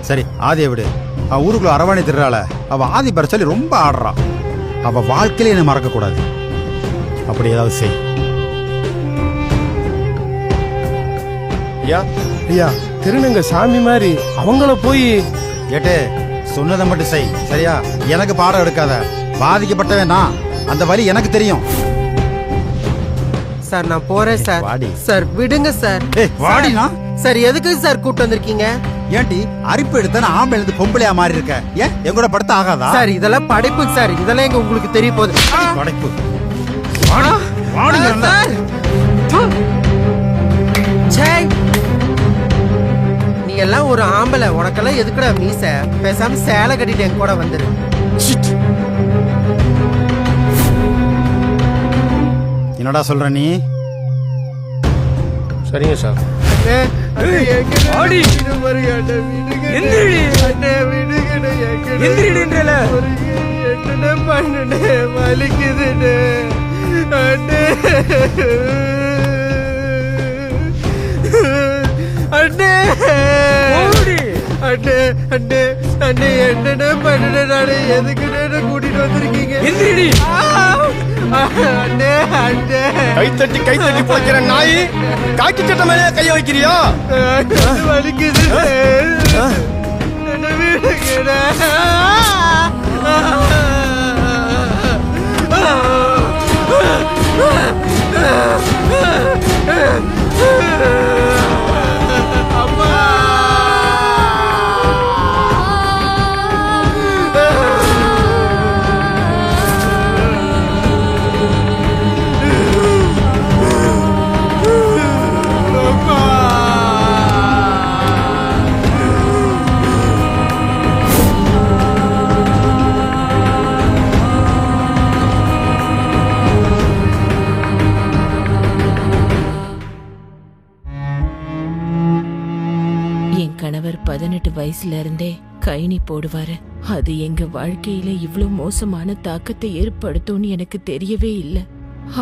சரி, ஆதியை விடு. அவ ஊருக்குள்ள அரவாணி திருறாள, அவ ஆதி பேர சொல்லி ரொம்ப ஆடுறா. அவ வாழ்க்கையில என்ன மறக்க கூடாது. அப்படி ஏதாவது செய். ஐயா ஐயா, திருநங்க சாமி மாதிரி அவங்கள போய் ஏட்டு சொன்னதை மட்டும் செய், சரியா? எனக்கு பாடம் எடுக்காத. பாதிக்கப்பட்டவன் நான், அந்த வலி எனக்கு தெரியும். சார் நான் போறேன் சார். வாடி சார் விடுங்க சார். வாடினா சார் எதுக்கு சார் கூட்டு வந்திருக்கீங்க? ஏன்டி அரிப்பு எடுத்த நான் ஆம்பளை இருந்து பொம்பளையா மாறி இருக்க? ஏன் எங்கூட படுத்த ஆகாதா? சார் இதெல்லாம் படைப்பு சார், இதெல்லாம் எங்க உங்களுக்கு தெரிய போகுது. படைப்பு நீ எல்லாம் ஒரு ஆம்பளை, உனக்கெல்லாம் எதுக்குடா மீச? பேசாம சேலை கட்டிட்டு என் கூட வந்துரு. என்னடா சொல்ற நீ? சரிங்க சார். வலிக்குது. அண்ணே அண்ணே அண்ணே அண்ணே, என்னென்ன பண்ண நானே? எதுக்கு கூட்டிட்டு வந்திருக்கீங்க? அண்ணே அண்ணே, கைத்தட்டி கைத்தட்டி போய்க்கிற நாய், காக்கி சட்டை மேலே கைய வைக்கிறியா? வலிக்குது. என்ன வீடுங்கடா. என் கணவர் 18 வயசுல இருந்தே கைனி போடுவாரு. அது எங்க வாழ்க்கையில இவ்ளோ மோசமான தாக்கத்தை ஏற்படுத்தும்னு எனக்கு தெரியவே இல்ல.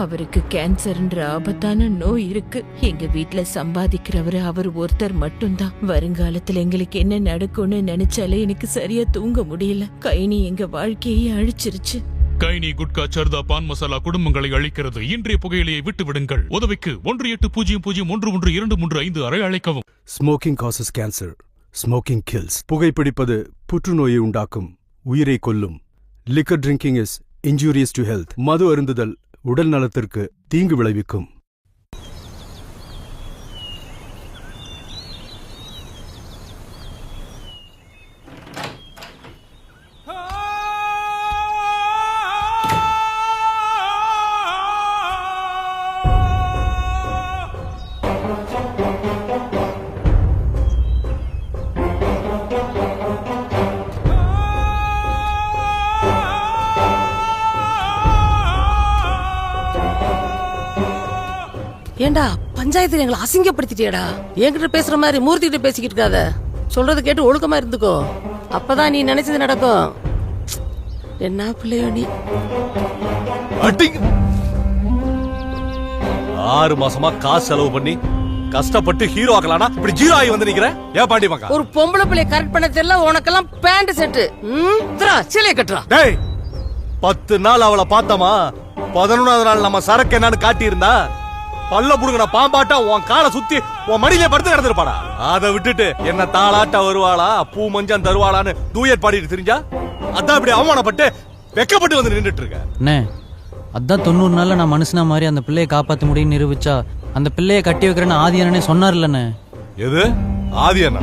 அவருக்கு கேன்சர்ன்ற ஆபத்தான நோய் இருக்கு. எங்க வீட்ல சம்பாதிக்கிறவரு அவர் ஒருத்தர் மட்டும்தான். வருங்காலத்துல எங்களுக்கு என்ன நடக்கும்னு நினைச்சாலே எனக்கு சரியா தூங்க முடியல. கைனி எங்க வாழ்க்கையை அழிச்சிருச்சு. கைனி, குட்கா, சர்தா, பான் மசாலா குடும்பங்களை அழிக்கிறது. இன்றைய புகையிலையை விட்டு விடுங்கள். உதவிக்கு 18001123 அழைக்கவும். Smoking causes cancer. Smoking kills. புகைப்பிடிப்பது புற்றுநோயை உண்டாக்கும், உயிரை கொல்லும். Liquor drinking is injurious to health. மது அருந்துதல் உடல் நலத்திற்கு தீங்கு விளைவிக்கும். ஏண்டா பஞ்சாயத்துல எங்களை அசிங்கப்படுத்திட்டியடா. என்கிட்ட பேசுற மாதிரி மூர்த்தி கிட்ட பேசிக்கிட்டு இருக்காத. சொல்றது கேட்டு ஒழுக்கமா இருந்துக்கோ. அப்பதான் நீ நினைச்சது நடக்கும். என்ன பிள்ளையோ நீ. 6 மாசமா காசு செலவு பண்ணி கஷ்டப்பட்டு ஹீரோ ஆக்கலானா இப்படி ஜீரோ ஆகி வந்து நிக்கிற. ஏன் பாண்டி மக்கா ஒரு பொம்பளை பிள்ளைய கரெக்ட் பண்ண தெரியல. உனக்கெல்லாம் பேண்ட் செட்டு சிலைய கட்டுறா. டேய் 10 நாள் அவளை பார்த்தமா, 11வது நாள் நம்ம சரக்கு என்னன்னு காட்டி இருந்தா பல்ல புடுங்கின பாம்பாட்டா உன் காலை சுத்தி உன் மடியிலே படுத்து கிடந்திருப்பாடா. அதை விட்டுட்டு என்ன தாளாட்ட வருவாளா பூ மஞ்சள் தருவாளான்னு தூயர் பாடிட்டு தெரிஞ்சா அதான் இப்படி அவமானப்பட்டு வெக்கப்பட்டு வந்து நின்றுட்டு இருக்க. அண்ணே அதான் 90 நாள்ல நான் மனுஷனா மாதிரி அந்த பிள்ளையை காப்பாற்ற முடியும்னு நிரூபிச்சா அந்த பிள்ளையை கட்டி வைக்கிறேன்னு ஆதி அண்ணனே சொன்னார் இல்லண்ணே. எது ஆதி அண்ணா?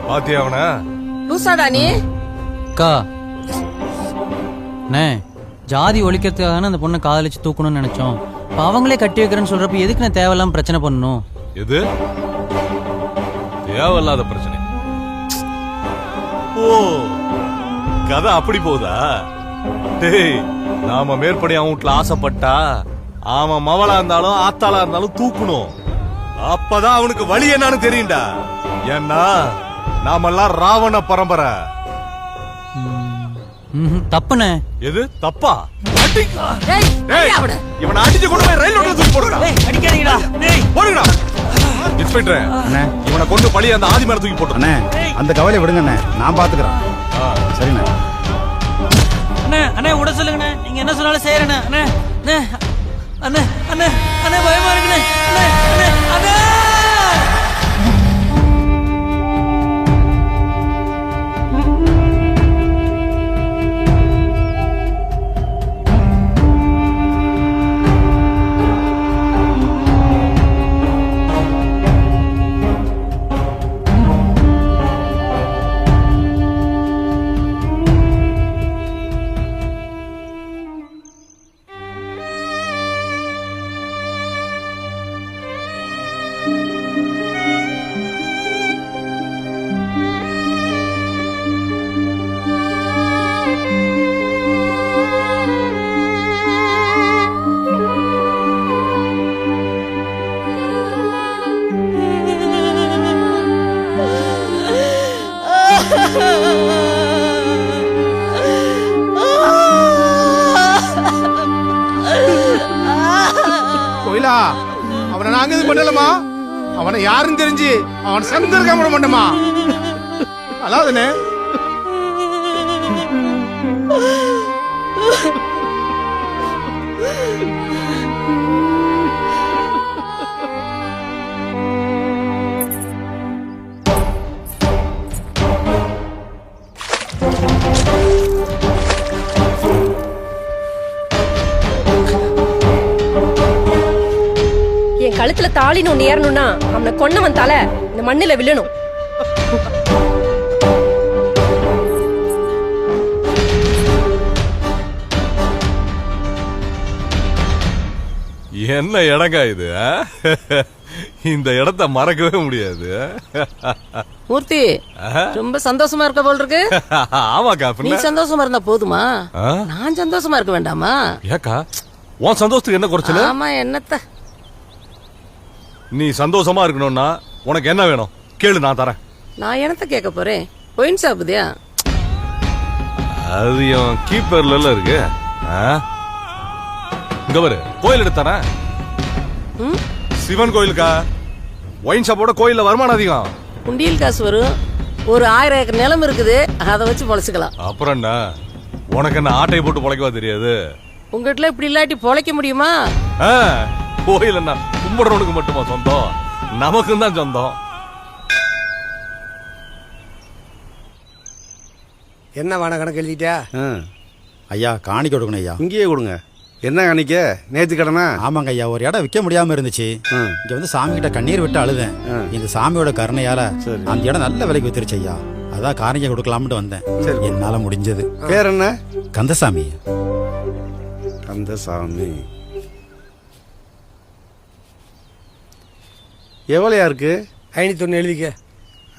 பாத்தியா அவன லூசாடா நீ? அக்கா அண்ணே ஜாதி ஒழிக்கிறதுக்காக அந்த பொண்ணை காதலிச்சு தூக்கணும்னு நினைச்சோம். அவங்களே கட்டி வைக்கிறேன்னு சொல்றப்ப எதுக்கு நான் தேவையில்லாம பிரச்சனை பண்ணணும்? எது தேவையில்லாத பிரச்சனை? ஓ கதை அப்படி போதா? டேய் நாம மேற்படி அவன் வீட்டுல ஆசைப்பட்டா அவன் மவளா இருந்தாலும் ஆத்தாளா இருந்தாலும் தூக்கணும். அப்பதான் அவனுக்கு வழி என்னன்னு தெரியும்டா. ஏன்னா நாமெல்லாம் ராவண பரம்பரை. தப்புனே. எது தப்பா? டேய் இவனை அடிச்சு கொண்டு போய் ரயில் ஓட்டல தூக்கி போடுடா. அடிக்காதீங்கடா. டேய் போடுடா. இன்ஸ்பெக்டர் அண்ணே இவனை கொண்டு பழி அந்த ஆதி மேல தூக்கி போடுறேன். அண்ணே அந்த கவலை விடுங்க அண்ணே, நான் பாத்துக்கிறேன். சரிண்ணே. அண்ணே அண்ணே விட சொல்லுங்கண்ணே. நீங்க என்ன சொன்னாலும் செய்யறேண்ணே. அண்ணே அண்ணே அண்ணே அண்ணே அண்ணே பயமா இருக்குண்ணே. அண்ணே அண்ணே அண்ணே கோயிலா அவனை நாங்க இது பண்ணலமா? அவனை யாருன்னு தெரிஞ்சு அவன் சந்தர்க்க விட மாட்டோமா? அல்லாதனே என் கழுத்துல தாலின்னு ஒண்ணு ஏறணும்னா அவனை கொன்னவன் தலை இந்த மண்ணுல விழணும். என்ன இடங்க இது? இந்த இடத்தை மறக்கவே முடியாது. மூர்த்தி ரொம்ப சந்தோஷமா இருக்க போல் இருக்கு. ஆமாக்கா. நீ சந்தோஷமா இருந்தா போதுமா? நான் சந்தோஷமா இருக்க வேண்டாமா? ஏக்கா உன் சந்தோஷத்துக்கு என்ன குறைச்சல? ஆமா என்னத்த? நீ சந்தோஷமா இருக்கணும்னா உனக்கு என்ன வேணும் கேளு, நான் தரேன். நான் என்னத்த கேட்க போறேன்? ஒயின் சாப்பிடுதியா? அது என் கீப்பர்ல இருக்கு. இங்க பாரு கோயில் எடுத்தானே சிவன் கோயிலுக்கா. ஒயின் ஷாப்போட கோயில்ல வருமானம் அதிகம். குண்டியல் காசு வரும். ஒரு 1000 ஏக்கர் நிலம் இருக்குது, அதை வச்சு பொழைச்சுக்கலாம். அப்புறம் என்ன உனக்கு என்ன ஆட்டையை போட்டு பொழைக்கவா தெரியாது? உங்ககிட்ட இப்படி இல்லாட்டி பொழைக்க முடியுமா? கோயில் என்ன கும்பிடுறவனுக்கு மட்டுமா சொந்தம்? நமக்கும் தான் சொந்தம். என்ன வான கணக்கு எழுதிட்டா? ஐயா காணிக்க கொடுக்கணும் ஐயா. இங்கேயே கொடுங்க. என்ன காணிக்க? நேத்து கடனா? ஆமாங்க ஐயா, ஒரு இடம் விற்க முடியாம இருந்துச்சு. இங்க வந்து சாமி கிட்ட கண்ணீர் விட்டு அழுதேன். இந்த சாமியோட கருணையால அந்த இடம் நல்ல விலைக்கு வித்துருச்சு ஐயா. அதான் காணிக்க கொடுக்கலாம்னு வந்தேன். என்னால முடிஞ்சது. பேர் என்ன? கந்தசாமி. கந்தசாமி. எவ்வளோயா இருக்கு? 501 எழுதிக்க.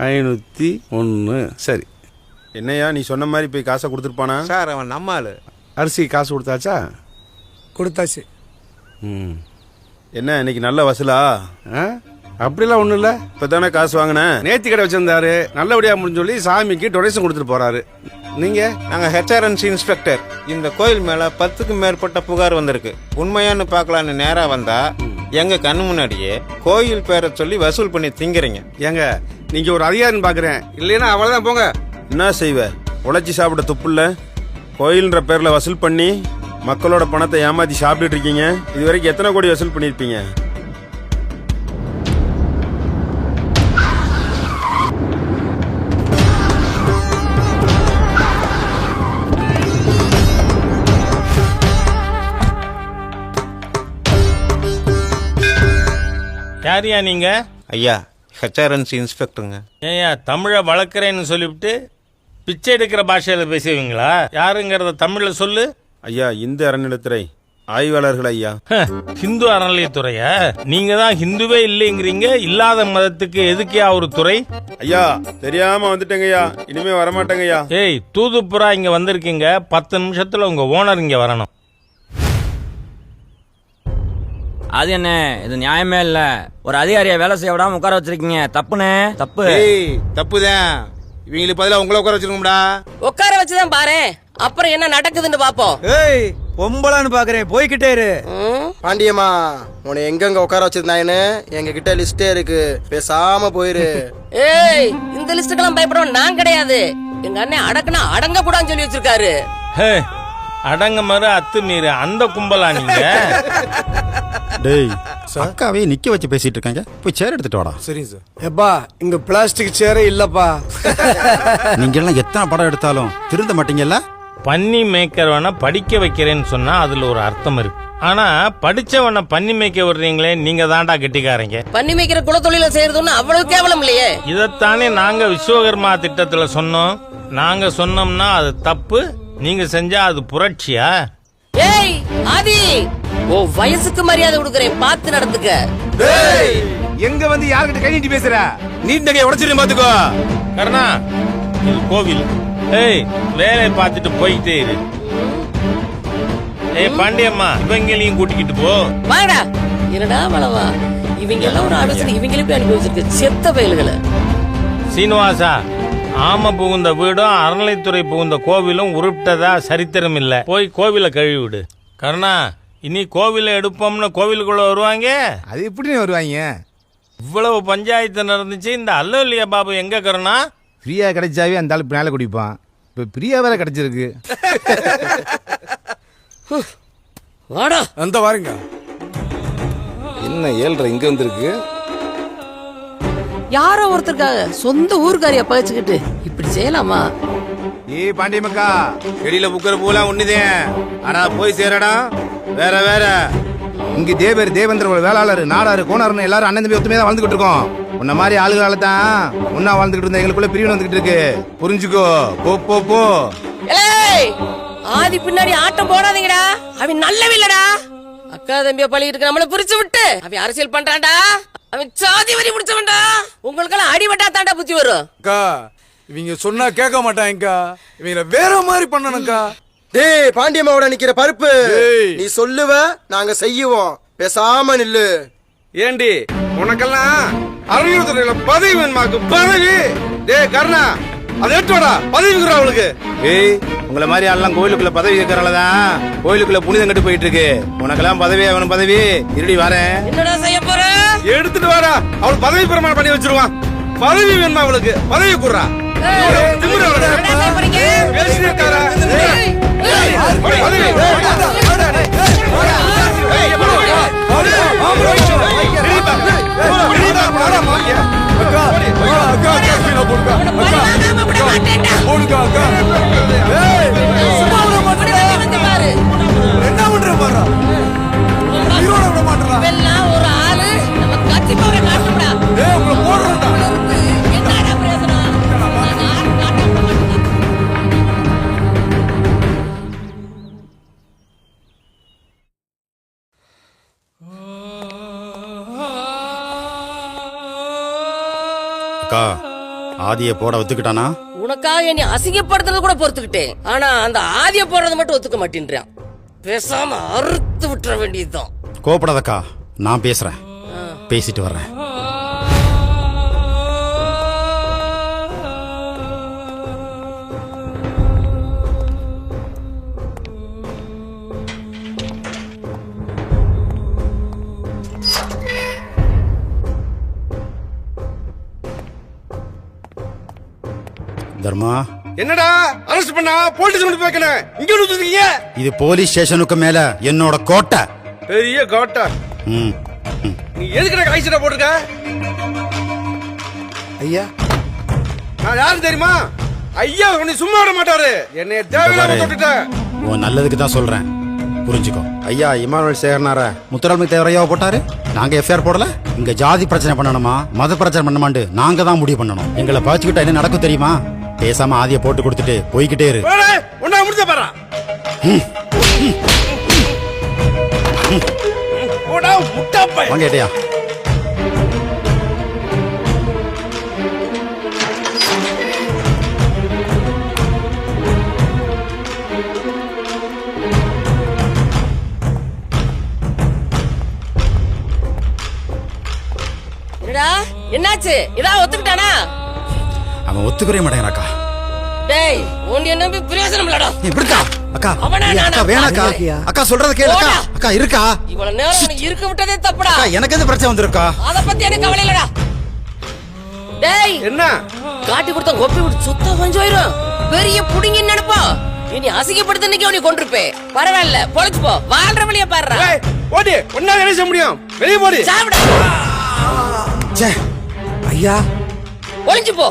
501. சரி. என்னையா நீ சொன்ன மாதிரி போய் காசை கொடுத்துருப்பானா? சார் அவன் நம்மால். அரிசி காசு கொடுத்தாச்சா? கொடுத்தாச்சு. என்ன இன்னைக்கு நல்ல வசூலா? அப்படிலாம் ஒண்ணும் இல்ல. இப்பதானே காசு வாங்கினேன். நேத்தி கடை வச்சிருந்தாரு, நல்லபடியா முடிஞ்சு சொல்லி சாமிக்கு டொனேஷன் கொடுத்துட்டு போறாரு. நீங்க? நாங்க ஹெச்ஆர்என்சி இன்ஸ்பெக்டர். இந்த கோயில் மேல 10க்கும் மேற்பட்ட புகார் வந்திருக்கு. உண்மையானு பார்க்கலான்னு நேரா வந்தா எங்க கண்ணு முன்னாடியே கோயில் பேரை சொல்லி வசூல் பண்ணி திங்கிறீங்க. ஏங்க நீங்க ஒரு அதிகாரின்னு பாக்குறேன், இல்லைன்னா அவ்வளவுதான் போங்க. என்ன செய்வ? உழைச்சி சாப்பிட துப்புல்ல. கோயில்ன்ற பேர்ல வசூல் பண்ணி மக்களோட பணத்தை ஏமாத்தி சாப்பிட்டுட்டு இருக்கீங்க. இது வரைக்கும் எத்தனை கோடி வசூல் பண்ணிருப்பீங்க? யாரியா நீங்க? ஐயா ஹெச்ஆர்என்சி இன்ஸ்பெக்டருங்க. ஏயா தமிழை வளர்க்குறேன்னு சொல்லிவிட்டு பிச்சை எடுக்கிற பாஷையில பேசுவீங்களா? யாருங்கிறத தமிழ்ல சொல்லு. ஐயா இந்து அறநிலைத்துறை ஆய்வாளர்கள் ஐயா. ஹிந்து அறநிலையத்துறையா? நீங்க தான் ஹிந்துவே இல்லைங்கிறீங்க. இல்லாத மதத்துக்கு எதுக்கியா ஒரு துறை? ஐயா தெரியாம வந்துட்டேங்கய்யா, இனிமே வரமாட்டேங்கய்யா. ஏய் தூதுப்புறா இங்க வந்திருக்கீங்க, 10 நிமிஷத்துல உங்க ஓனர் இங்க வரணும். அது என்ன, இது நியாயமே இல்ல. ஒரு அதிகாரியை வேலை செய்ய விடாம உட்கார வச்சிருக்கீங்க. தப்புனே, தப்பு. தப்புதான். இவங்களுக்கு பதிலா உங்களை உட்கார வச்சிருக்கோம்டா. உட்கார வச்சுதான் பாரு, அப்புறம் என்ன நடக்குதுன்னு பாப்போம். ஏய் பொம்பளான்னு பாக்குறேன், போய்கிட்டே இரு. பாண்டியம்மா, உன்னை எங்கெங்க உட்கார வச்சிருந்தாங்கன்னு எங்க கிட்ட லிஸ்டே இருக்கு, பேசாம போயிரு. ஏய் இந்த லிஸ்டுக்கெல்லாம் பயப்படவும் நான் கிடையாது. எங்க அண்ணன் அடக்குனா அடங்க கூடாதுன்னு சொல்லி வச்சிருக்காரு. அடங்க மறு அத்து மீறு அந்த கும்பலா நீங்க? டேய் அக்காவே நிக்க வச்சு பேசிட்டு இருக்காங்க, போய் சேர் எடுத்துட்டு வாடா. சரி சார். எப்பா இங்க பிளாஸ்டிக் சேரே இல்லப்பா. நீங்க எல்லாம் எத்தனை படம் எடுத்தாலும் திருந்த மாட்டீங்கல்ல. பன்னி மேய்க்கிறவனை படிக்க வைக்கிறேன்னு சொன்னா அதுல ஒரு அர்த்தம் இருக்கு. ஆனா படிச்சவனை பன்னி மேய்க்க விடுறீங்களே, நீங்க தாண்டா கெட்டிக்காரங்க. பண்ணி மேய்க்கிற குலத்தொழில செய்யறதுன்னு அவ்வளவு கேவலம் இல்லையே. இதத்தானே நாங்க விஸ்வகர்மா திட்டத்துல சொன்னோம். நாங்க சொன்னோம்னா அது தப்பு, நீங்க செஞ்சா அது புரட்சியா? ஏய் ஆதி, ஓ வயசுக்கு மரியாதை கொடுக்கறேன், பார்த்து நடந்துக்க. எங்க வந்து யார்கிட்ட கை நீட்டி பேசுற? நீட்டகைய உடைச்சிட்டு பாத்துக்கோ. கருணா இது கோவில். ஏய் வேலையை பார்த்துட்டு போயிட்டே இரு. ஏய் பாண்டியம்மா, இவங்களையும் கூட்டிக்கிட்டு போ. வாடா. என்னடா வளவா, இவங்க எல்லாம் ஒரு ஆலோசனை இவங்களே போய் அனுபவிச்சிருக்கு, செத்த பயல்களை. சீனிவாசா, ஆம புகுந்த வீடும் அறநிலைத்துறை புகுந்த கோவிலும் உருப்பிட்டதா சரித்திரம் இல்ல. போய் கோவிலை கழுவி விடு. கருணா, இனி கோவிலை எடுப்போம்னு கோவிலுக்குள்ள வருவாங்க. அது எப்படி வருவாங்க? இவ்வளவு பஞ்சாயத்து நடந்துச்சு, இந்த அல்லலியா பாபு எங்க? கருணா ஃப்ரீயா கிடைச்சாவே அந்த ஆளு மேல குடிப்பான். இப்ப ஃப்ரீயா வேற கிடைச்சிருக்கு. வாடா அந்த வாருங்க. என்ன 7:30 இங்க வந்திருக்கு? யாரோ ஒருத்தருக்காக சொந்த ஊருக்காரிய பகிச்சுக்கிட்டு இப்படி செய்யலாமா? ஏய் பாண்டியமக்கா, வெளியில புக்கிற பூலாம் ஒண்ணுதேன், ஆனா போய் சேரடா வேற வேற. இங்க தேவர் தேவேந்திர வேளாளர் நாடாரு கோணாருன்னு எல்லாரும் அண்ணன் தம்பி ஒத்துமையா தான் வாழ்ந்துகிட்டு இருக்கோம். உன்ன மாதிரி ஆளுகளால தான் ஒன்னா வாழ்ந்துகிட்டு இருந்த எங்களுக்குள்ள பிரிவு வந்துகிட்டு இருக்கு. புரிஞ்சுக்கோ. போ போ போ. ஏய் ஆதி பின்னாடி ஆட்டம் போடாதீங்கடா, அவன் நல்லவில்லடா. அக்கா தம்பிய பழகிட்டு இருக்க நம்மள பிரிச்சு விட்டு அவன் அரசியல் பண்றான்டா. அவன் சாதி வரி முடிச்சவன்டா. உங்களுக்கெல்லாம் அடிபட்டா தாண்டா புத்தி வரும். அக்கா இவங்க சொன்னா கேட்க மாட்டாங்கக்கா, இவங்கள வேற மாதிரி பண்ணணும்க்கா. டேய் பாண்டியம்மாவோட நிக்கிற பருப்பு, நீ சொல்லுவ நாங்க செய்யுவோம், பேசாம நில்லு. ஏண்டி உனக்கெல்லாம் அறநிலையத்துறையில பதவி வேணுமாக்கு? பதவி? டேய் கருணா, அதை எடுத்துடா, பதவி இருக்கிற அவளுக்கு. ஏய் உங்களை மாதிரி ஆள்லாம் கோயிலுக்குள்ள பதவி கேட்கறனாலதான் கோயிலுக்குள்ள புனிதம் கட்டு போயிட்டு இருக்கு. உனக்கெல்லாம் பதவி அவனும் பதவி. இருடி வரேன். என்னடா செய்ய போற? எடுத்துட்டு வாடா, அவள் பதவி பிரமாணம் பண்ணி வச்சிருவான். பதவி வேணுமா அவளுக்கு? பதவி குடுறா. ஒரு ஆளு நம்ம கட்சி போற காட்டுடா. என்னடா பிரயோஜனம்? அக்கா ஆதியை போட ஒத்துக்கிட்டானா? உனக்காக என்னை அசிங்கப்படுத்துறது கூட பொறுத்துக்கிட்டேன், ஆனா அந்த ஆதிய போடுறது மட்டும் ஒத்துக்க மாட்டேன்றான். பேசாம அறுத்து விட்டுற வேண்டியதுதான். கோபப்படாதக்கா, நான் பேசுறேன், பேசிட்டு வர்றேன். தர்மா, என்னடா அரெஸ்ட் பண்ணா போலீஸ் வந்து வைக்கணும், இங்க நிறுத்துறீங்க? இது போலீஸ் ஸ்டேஷனுக்கு மேல என்னோட கோட்டை. பெரிய கோட்டை. நீ எதுக்குடா காய்ச்சல போட்டுருக்க? ஐயா, நான் யாரும் தெரியுமா? ஐயா உன்னை சும்மா விட மாட்டாரு. என்னைய தேவையில்லாம தொட்டுட்ட. உன் நல்லதுக்கு தான் சொல்றேன், புரிஞ்சுக்கோ. ஐயா இமானுவேல் சேகரனார முத்துராமலிங்க தேவரையாவை போட்டாரு. நாங்க எஃப்ஐஆர் போடல. இங்க ஜாதி பிரச்சனை பண்ணணுமா மத பிரச்சனை பண்ணமாண்டு நாங்க தான் முடிவு பண்ணணும். எங்களை பாய்ச்சிக்கிட்டா என்ன நடக்கும் தெரியுமா? பேசாம ஆதிய போட்டு கொடுத்துட்டு போய்கிட்டே இரு. ஒன்னா முடிஞ்ச பாரா. ஓடா முட்டா பை. வாங்க ஏட்டையா. என்னாச்சு? இதா ஒத்துக்கிட்டானா? அவன் ஒத்துக்கவே மாட்டேங்கிறாக்கா. டேய், உன்னை நம்பி பிரயோஜனம் இல்லடா. இப்படிக்கா அக்கா? அக்கா வேணாக்கா. அக்கா சொல்றத கேளுக்கா. அக்கா இருக்கா? இவ்வளவு நேரம் உனக்கு இருக்க விட்டதே தப்புடா. அக்கா எனக்கு எது பிரச்சனை வந்திருக்கா? அத பத்தி எனக்கு கவலை இல்லடா. டேய், என்ன காட்டி கொடுத்த கொப்பி விட்டு சுத்தா கொஞ்சம் பெரிய புடிங்கி நினைப்பா. இனி அசிங்கப்படுத்த இன்னைக்கு அவனை கொண்டிருப்பே. பரவாயில்ல, பொழைச்சு போ. வாழ்ற வழிய பாருடா. ஓடி, ஒன்னா என்ன செய்ய முடியும்? வெளிய போடி. சாப்பிடு. ச்சே, ஐயா ஒளிஞ்சு போ.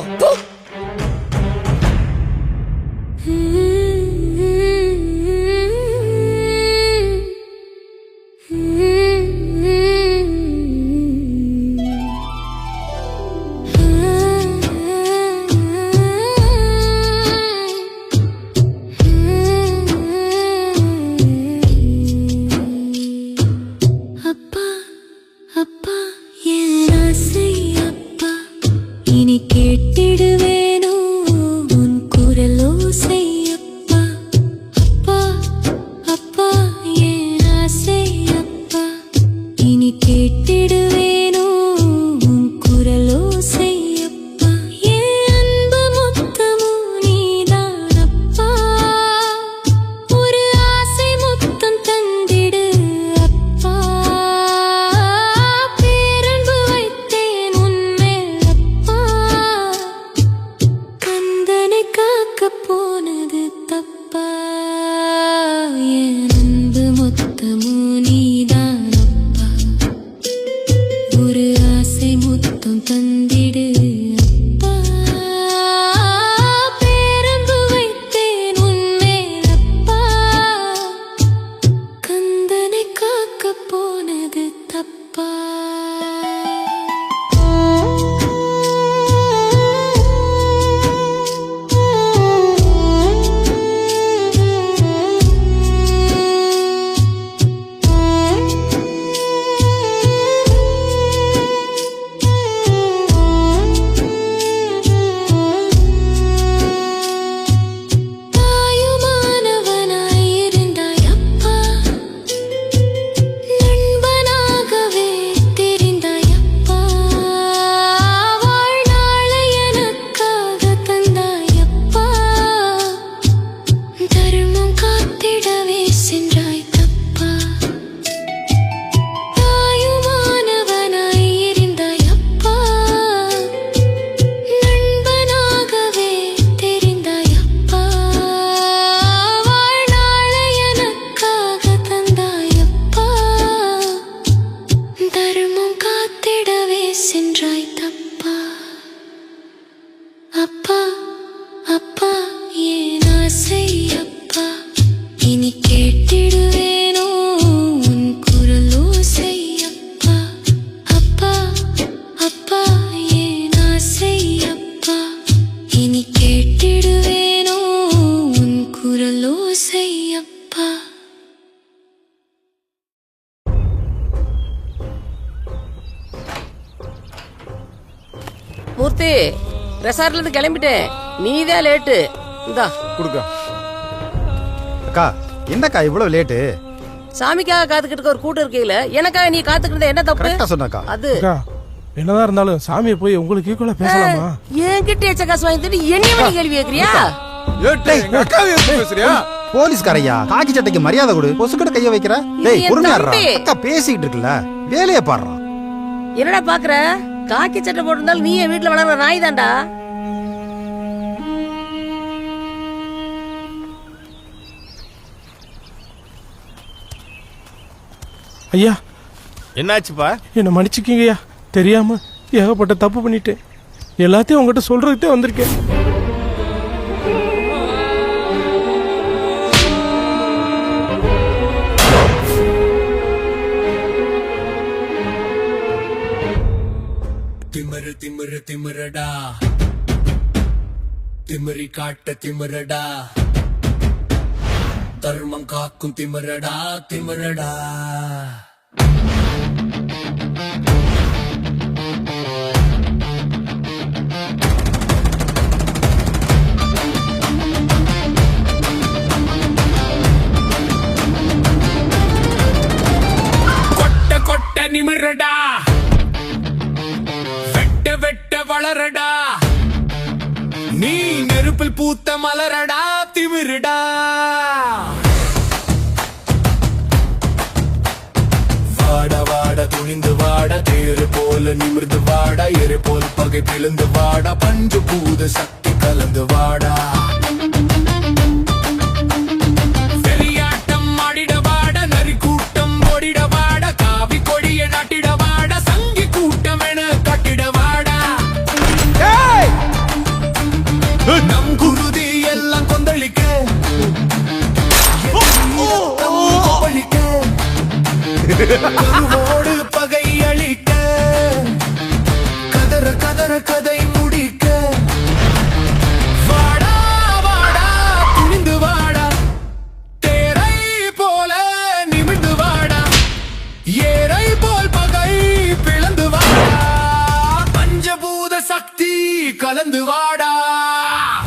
மூர்த்தி, ரெசார்ட்ல இருந்து கிளம்பிட்டேன். நீதான் லேட்டு. இந்தா குடுக்க. அக்கா என்னக்கா இவ்வளவு லேட்டு? சாமிக்காக காத்துக்கிட்டு இருக்க ஒரு கூட்டம் இருக்கீங்களே, எனக்காக நீ காத்துக்கிட்டு என்ன தப்பு? சொன்னாக்கா அது என்னதான் இருந்தாலும் சாமியை போய் உங்களுக்கு ஈக்குவலா பேசலாமா? என்கிட்ட எச்ச காசு வாங்கிட்டு என்னைய கேள்வி கேக்குறியா? பேசுறியா? போலீஸ்காரையா, காக்கி சட்டைக்கு மரியாதை கொடு. பொசுக்கிட்ட கைய வைக்கிற. டேய் பொறுமையாடுறா. அக்கா பேசிட்டு இருக்குல்ல, வேலைய பாடுறா. என்னடா பாக்குற? காக்கி சட்டை போட்டிருந்தாலும் நீ என் வீட்டுல வளர்ற நாய் தான்டா. ஐயா, என்னாச்சுப்பா? என்ன மன்னிச்சுக்கீங்கய்யா, தெரியாம ஏகப்பட்ட தப்பு பண்ணிட்டேன். எல்லாத்தையும் உங்ககிட்ட சொல்றதுக்கே வந்திருக்கேன். திமிரு திமிரு திமிரடா, திமிரி காட்ட திமிரடா, தர்மம் காக்கும் திமிரடா திமிரடா. கொட்ட கொட்ட நிமிரடா, வெட்ட வெட்ட வளரடா, நீ நெருப்பில் பூத்த மலரடா திமிரடா. வாட வாட துணிந்து வாட, தேரு போல நிமிர்ந்து வாடா, எரு போல் பகை பிளந்து வாடா, பஞ்சு பூத சக்தி கலந்து வாடா. வெறியாட்டம் ஆடிட வாட, நரி கூட்டம் ஓடிட வாட, காவி கொடிய நாட்டிட வாட, சங்கி கூட்டம் என கட்டிட வாடா. நம் குருதி எல்லாம் கொந்தளிக்க, கருவோடு பகை அழிக்க, கதற கதற கதை முடிக்க. வாடா வாடா துணிந்து வாடா, தேரை போல நிமிர்ந்து வாடா, ஏரை போல் பகை பிளந்து வாடா, பஞ்சபூத சக்தி கலந்து வாடா.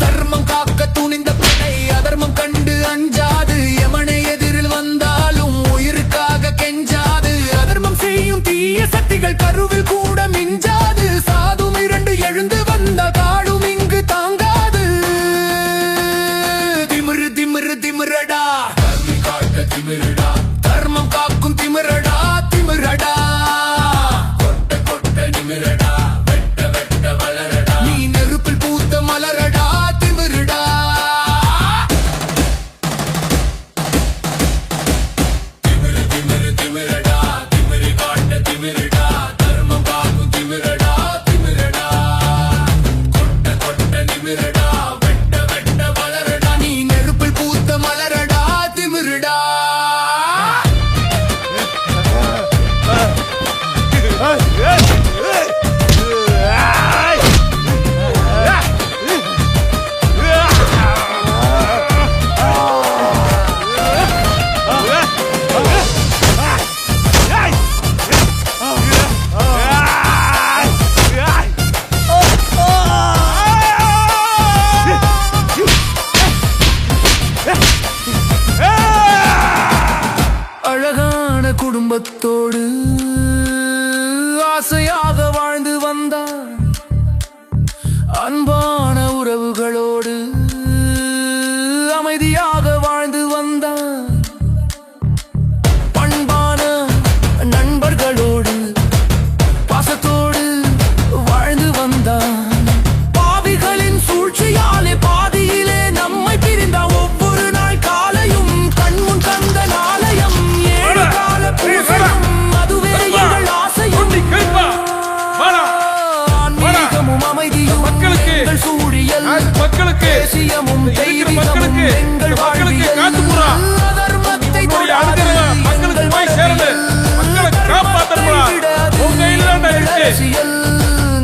தர்மம் காக்க துணிந்த படை அதர்மம் கண்டு அஞ்சாது, எமனை எதிரில் வந்தாலும் உயிருக்காக கெஞ்சாது, அதர்மம் செய்யும் தீய சக்திகள் கருவில் கூட மிஞ்சாது, சாதும் இரண்டு எழுந்து வந்த காடும் இங்கு தாங்காது. திமிரு திமிரு திமிரடா, தர்மி காட்ட திமிரடா, தர்மம் காக்கும் திமிரடா திமிரடா. கொட்ட கொட்ட நிமிரடா, வெட்ட வெட்ட வளரடா, நீ நெருப்பில் பூத்த மலரடா திமிரடா. திமிரு திமிரு திமிரடா, திமிரி காட்ட திமிரடா, தர்மம் காக்கும் திமிரடா திமிரடா. கொட்ட கொட்ட நிமிரடா, வெட்ட வெட்ட வளரடா, நீ நெருப்பில் பூத்த மலரடா திமிரடா. அழகான குடும்பத்தோடு ஆசையாக வாழ்ந்து வந்தான், அன்பான உறவுகளோடு அமைதியாக வாழ்ந்து வந்தான், பண்பான நண்பர்களோடு பாசத்தோடு வாழ்ந்து வந்தான். பாவிகளின் சூழ்ச்சியாலே பாதியிலே நம்மை பிரிந்தான், ஒவ்வொரு நாள் காலையும் கண்முன் கந்த நாளையம், ஏழு கால பூசையும் அதுவே எங்கள் ஆசையும். ஆன்மீகமும் அமைதியும் எங்கள் சூழியல், தேசியமும் தெய்வீகமும் எங்கள் வாழ்வியல், அதர்மத்தை தொடாது எங்கள் அரசியல்.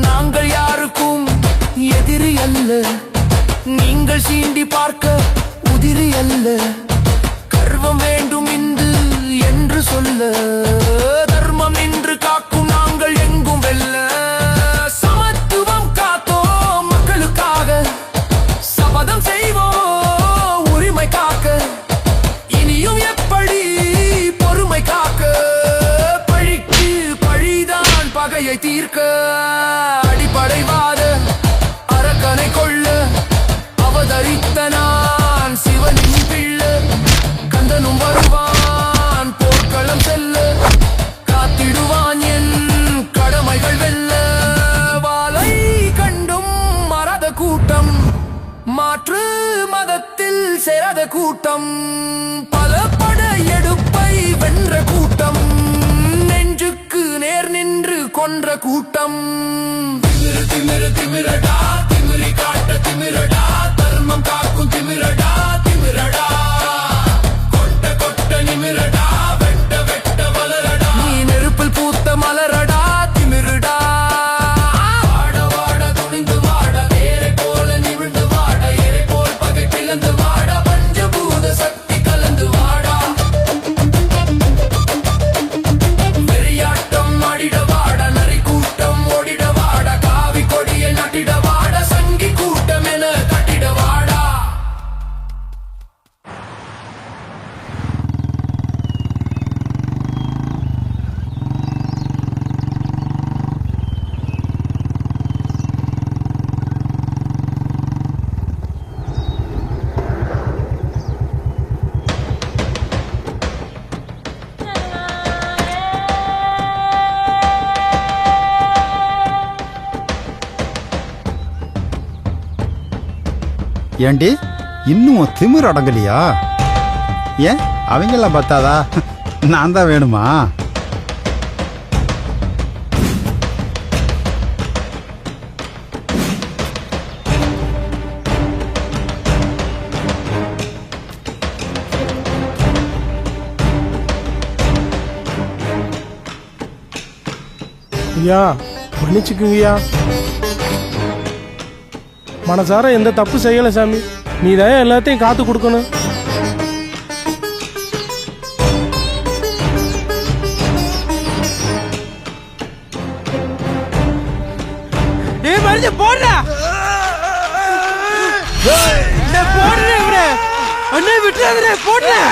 நாங்கள் யாருக்கும் எதிரி அல்ல, நீங்கள் சீண்டி பார்க்க உதிரி அல்ல, கர்வம் வேண்டும் இந்து என்று சொல்ல, தர்மம் நின்று காக்கும் நாங்கள் எங்கும் வெல்ல. சமத்துவம் காத்தோம் மக்களுக்காக, சபதம் செய்வோம் உரிமை காக்க, இனியும் எப்படி பொறுமை கூட்டம், பல படையெடுப்பை வென்ற கூட்டம், நெஞ்சுக்கு நேர் நின்று கொன்ற கூட்டம். திமிரு திமிரு திமிரடா, திமிரி காட்ட திமிரடா, தர்மம் காக்கும் திமிரடா, திமிரடா. கொட்ட கொட்ட நிமிரடா, வெட்ட வெட்ட வளரடா, நீ நெருப்பில் பூத்த மலரடா, திமிருடா. வாட வாட துணிந்து வாட, வேரை போல நிமிர்ந்து வாட, எரை போல் பகை பிளந்து வாட, பஞ்சபூத சக்தி கலந்து வாடா. வெறியாட்டம் ஆடிட வாட, நரி கூட்டம் ஓடிட வாட, காவி கொடியை நட்டிட வாட, சங்கி கூட்டம் என கட்டிட வாடா. ஏண்டி இன்னும் திமிர் அடங்கலையா? ஏன் அவங்கெல்லாம் பார்த்தாதா? நான் தான் வேணுமா? ஐயா மன்னிச்சுக்குங்கய்யா, மனசார எந்த தப்பு செய்யல சாமி. நீ தான் எல்லாத்தையும் காத்து கொடுக்கணும். ஏய் மரிஞ்சு போடுடா, போடுறேன் இவரே, அண்ணே விட்டுறாதே, போடுறேன்.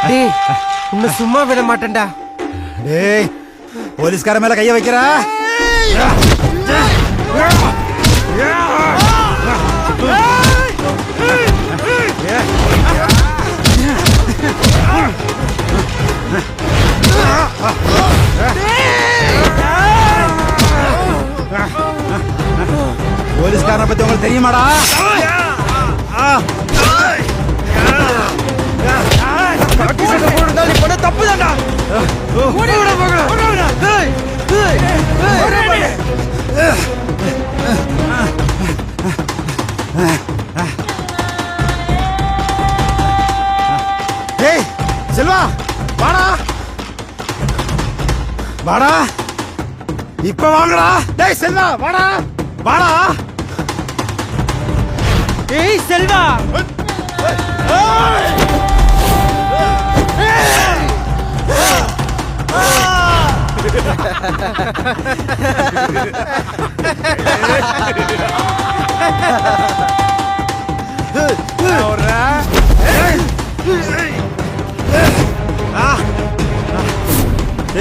டேய் உன்னை சும்மா விட மாட்டேன்டா. டேய் போலீஸ்கார மேல கைய வைக்கிறா? போலீஸ்காரனை பத்தி உங்களுக்கு தெரியுமாடா? தப்பு தான்டா. டேய் செல்வா வாடா வாடா, இப்ப வாங்கடா. டேய் செல்வா வாடா வாடா. ஏய் செல்வா,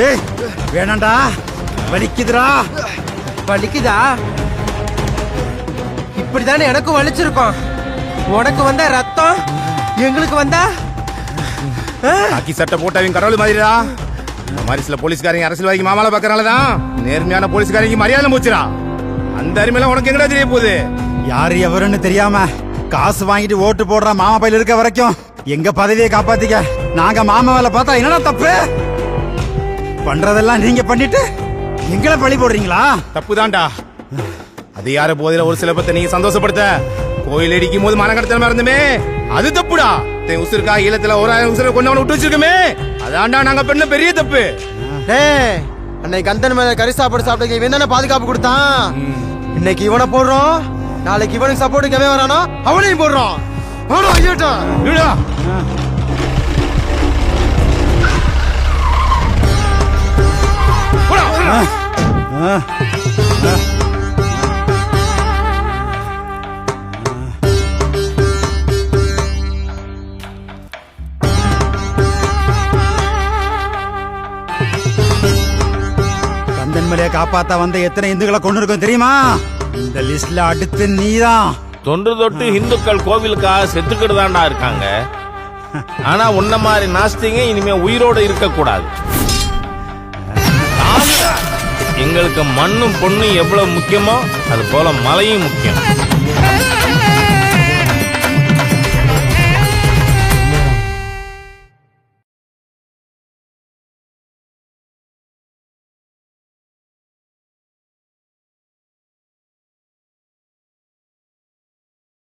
ஏய் வேணாண்டா, வலிக்குதுடா. வலிக்குதா? இப்படிதானே எனக்கும் வலிச்சிருக்கோம். உனக்கு வந்தா ரத்தம், எங்களுக்கு வந்தா காக்கி சட்டை போட்டவங்க கடவுள் மாதிரிடா. இந்த மாதிரி சில போலீஸ்காரங்க அரசியல்வாதிக்கு மாமால பாக்கறனாலதான் நேர்மையான போலீஸ்காரங்க மரியாதை போச்சுடா. அந்த அருமையெல்லாம் உனக்கு எங்கடா தெரிய போகுது? யாரு எவருன்னு தெரியாம காசு வாங்கிட்டு ஓட்டு போடுற மாமா பையில இருக்க வரைக்கும் எங்க பதவியை காப்பாத்திக்க நாங்க மாமா வேலை பார்த்தா என்னடா தப்பு? பண்றதெல்லாம் நீங்க பண்ணிட்டு எங்களை பழி போடுறீங்களா? தப்புதான்டா. அதிகார போதில ஒரு சில பத்தை நீங்க சந்தோஷப்படுத்த கோயில் அடிக்கும் போது மன கடத்தலமா இருந்துமே, அது தப்புடா. உசுருக்கா ஈழத்துல 1000 உசுரை கொண்டவனை விட்டு வச்சிருக்கோமே, அதான்டா நாங்க பண்ண பெரிய தப்பு. அன்னைக்கு கந்தன் மேல கறி சாப்பாடு சாப்பிட்டு இவன் தானே பாதுகாப்பு கொடுத்தான். இன்னைக்கு இவனை போடுறோம், நாளைக்கு இவனுக்கு சப்போர்ட்டுக்கு எவன் வரானோ அவனையும் போடுறோம். கந்தன் மலையை காப்பாத்த வந்த எத்தனை இந்துக்களை கொண்டு இருக்கோம் தெரியுமா? இந்த லிஸ்ட்ல அடுத்து நீதான். தொன்று தொட்டு இந்துக்கள் கோவிலுக்காக செத்துக்கிட்டு தான்டா இருக்காங்க. ஆனா உன்ன மாதிரி நாஸ்திங்க இனிமே உயிரோட இருக்க கூடாது. எங்களுக்கு மண்ணும் பொண்ணும் எவ்வளவு முக்கியமோ அது போல மலையும் முக்கியம்.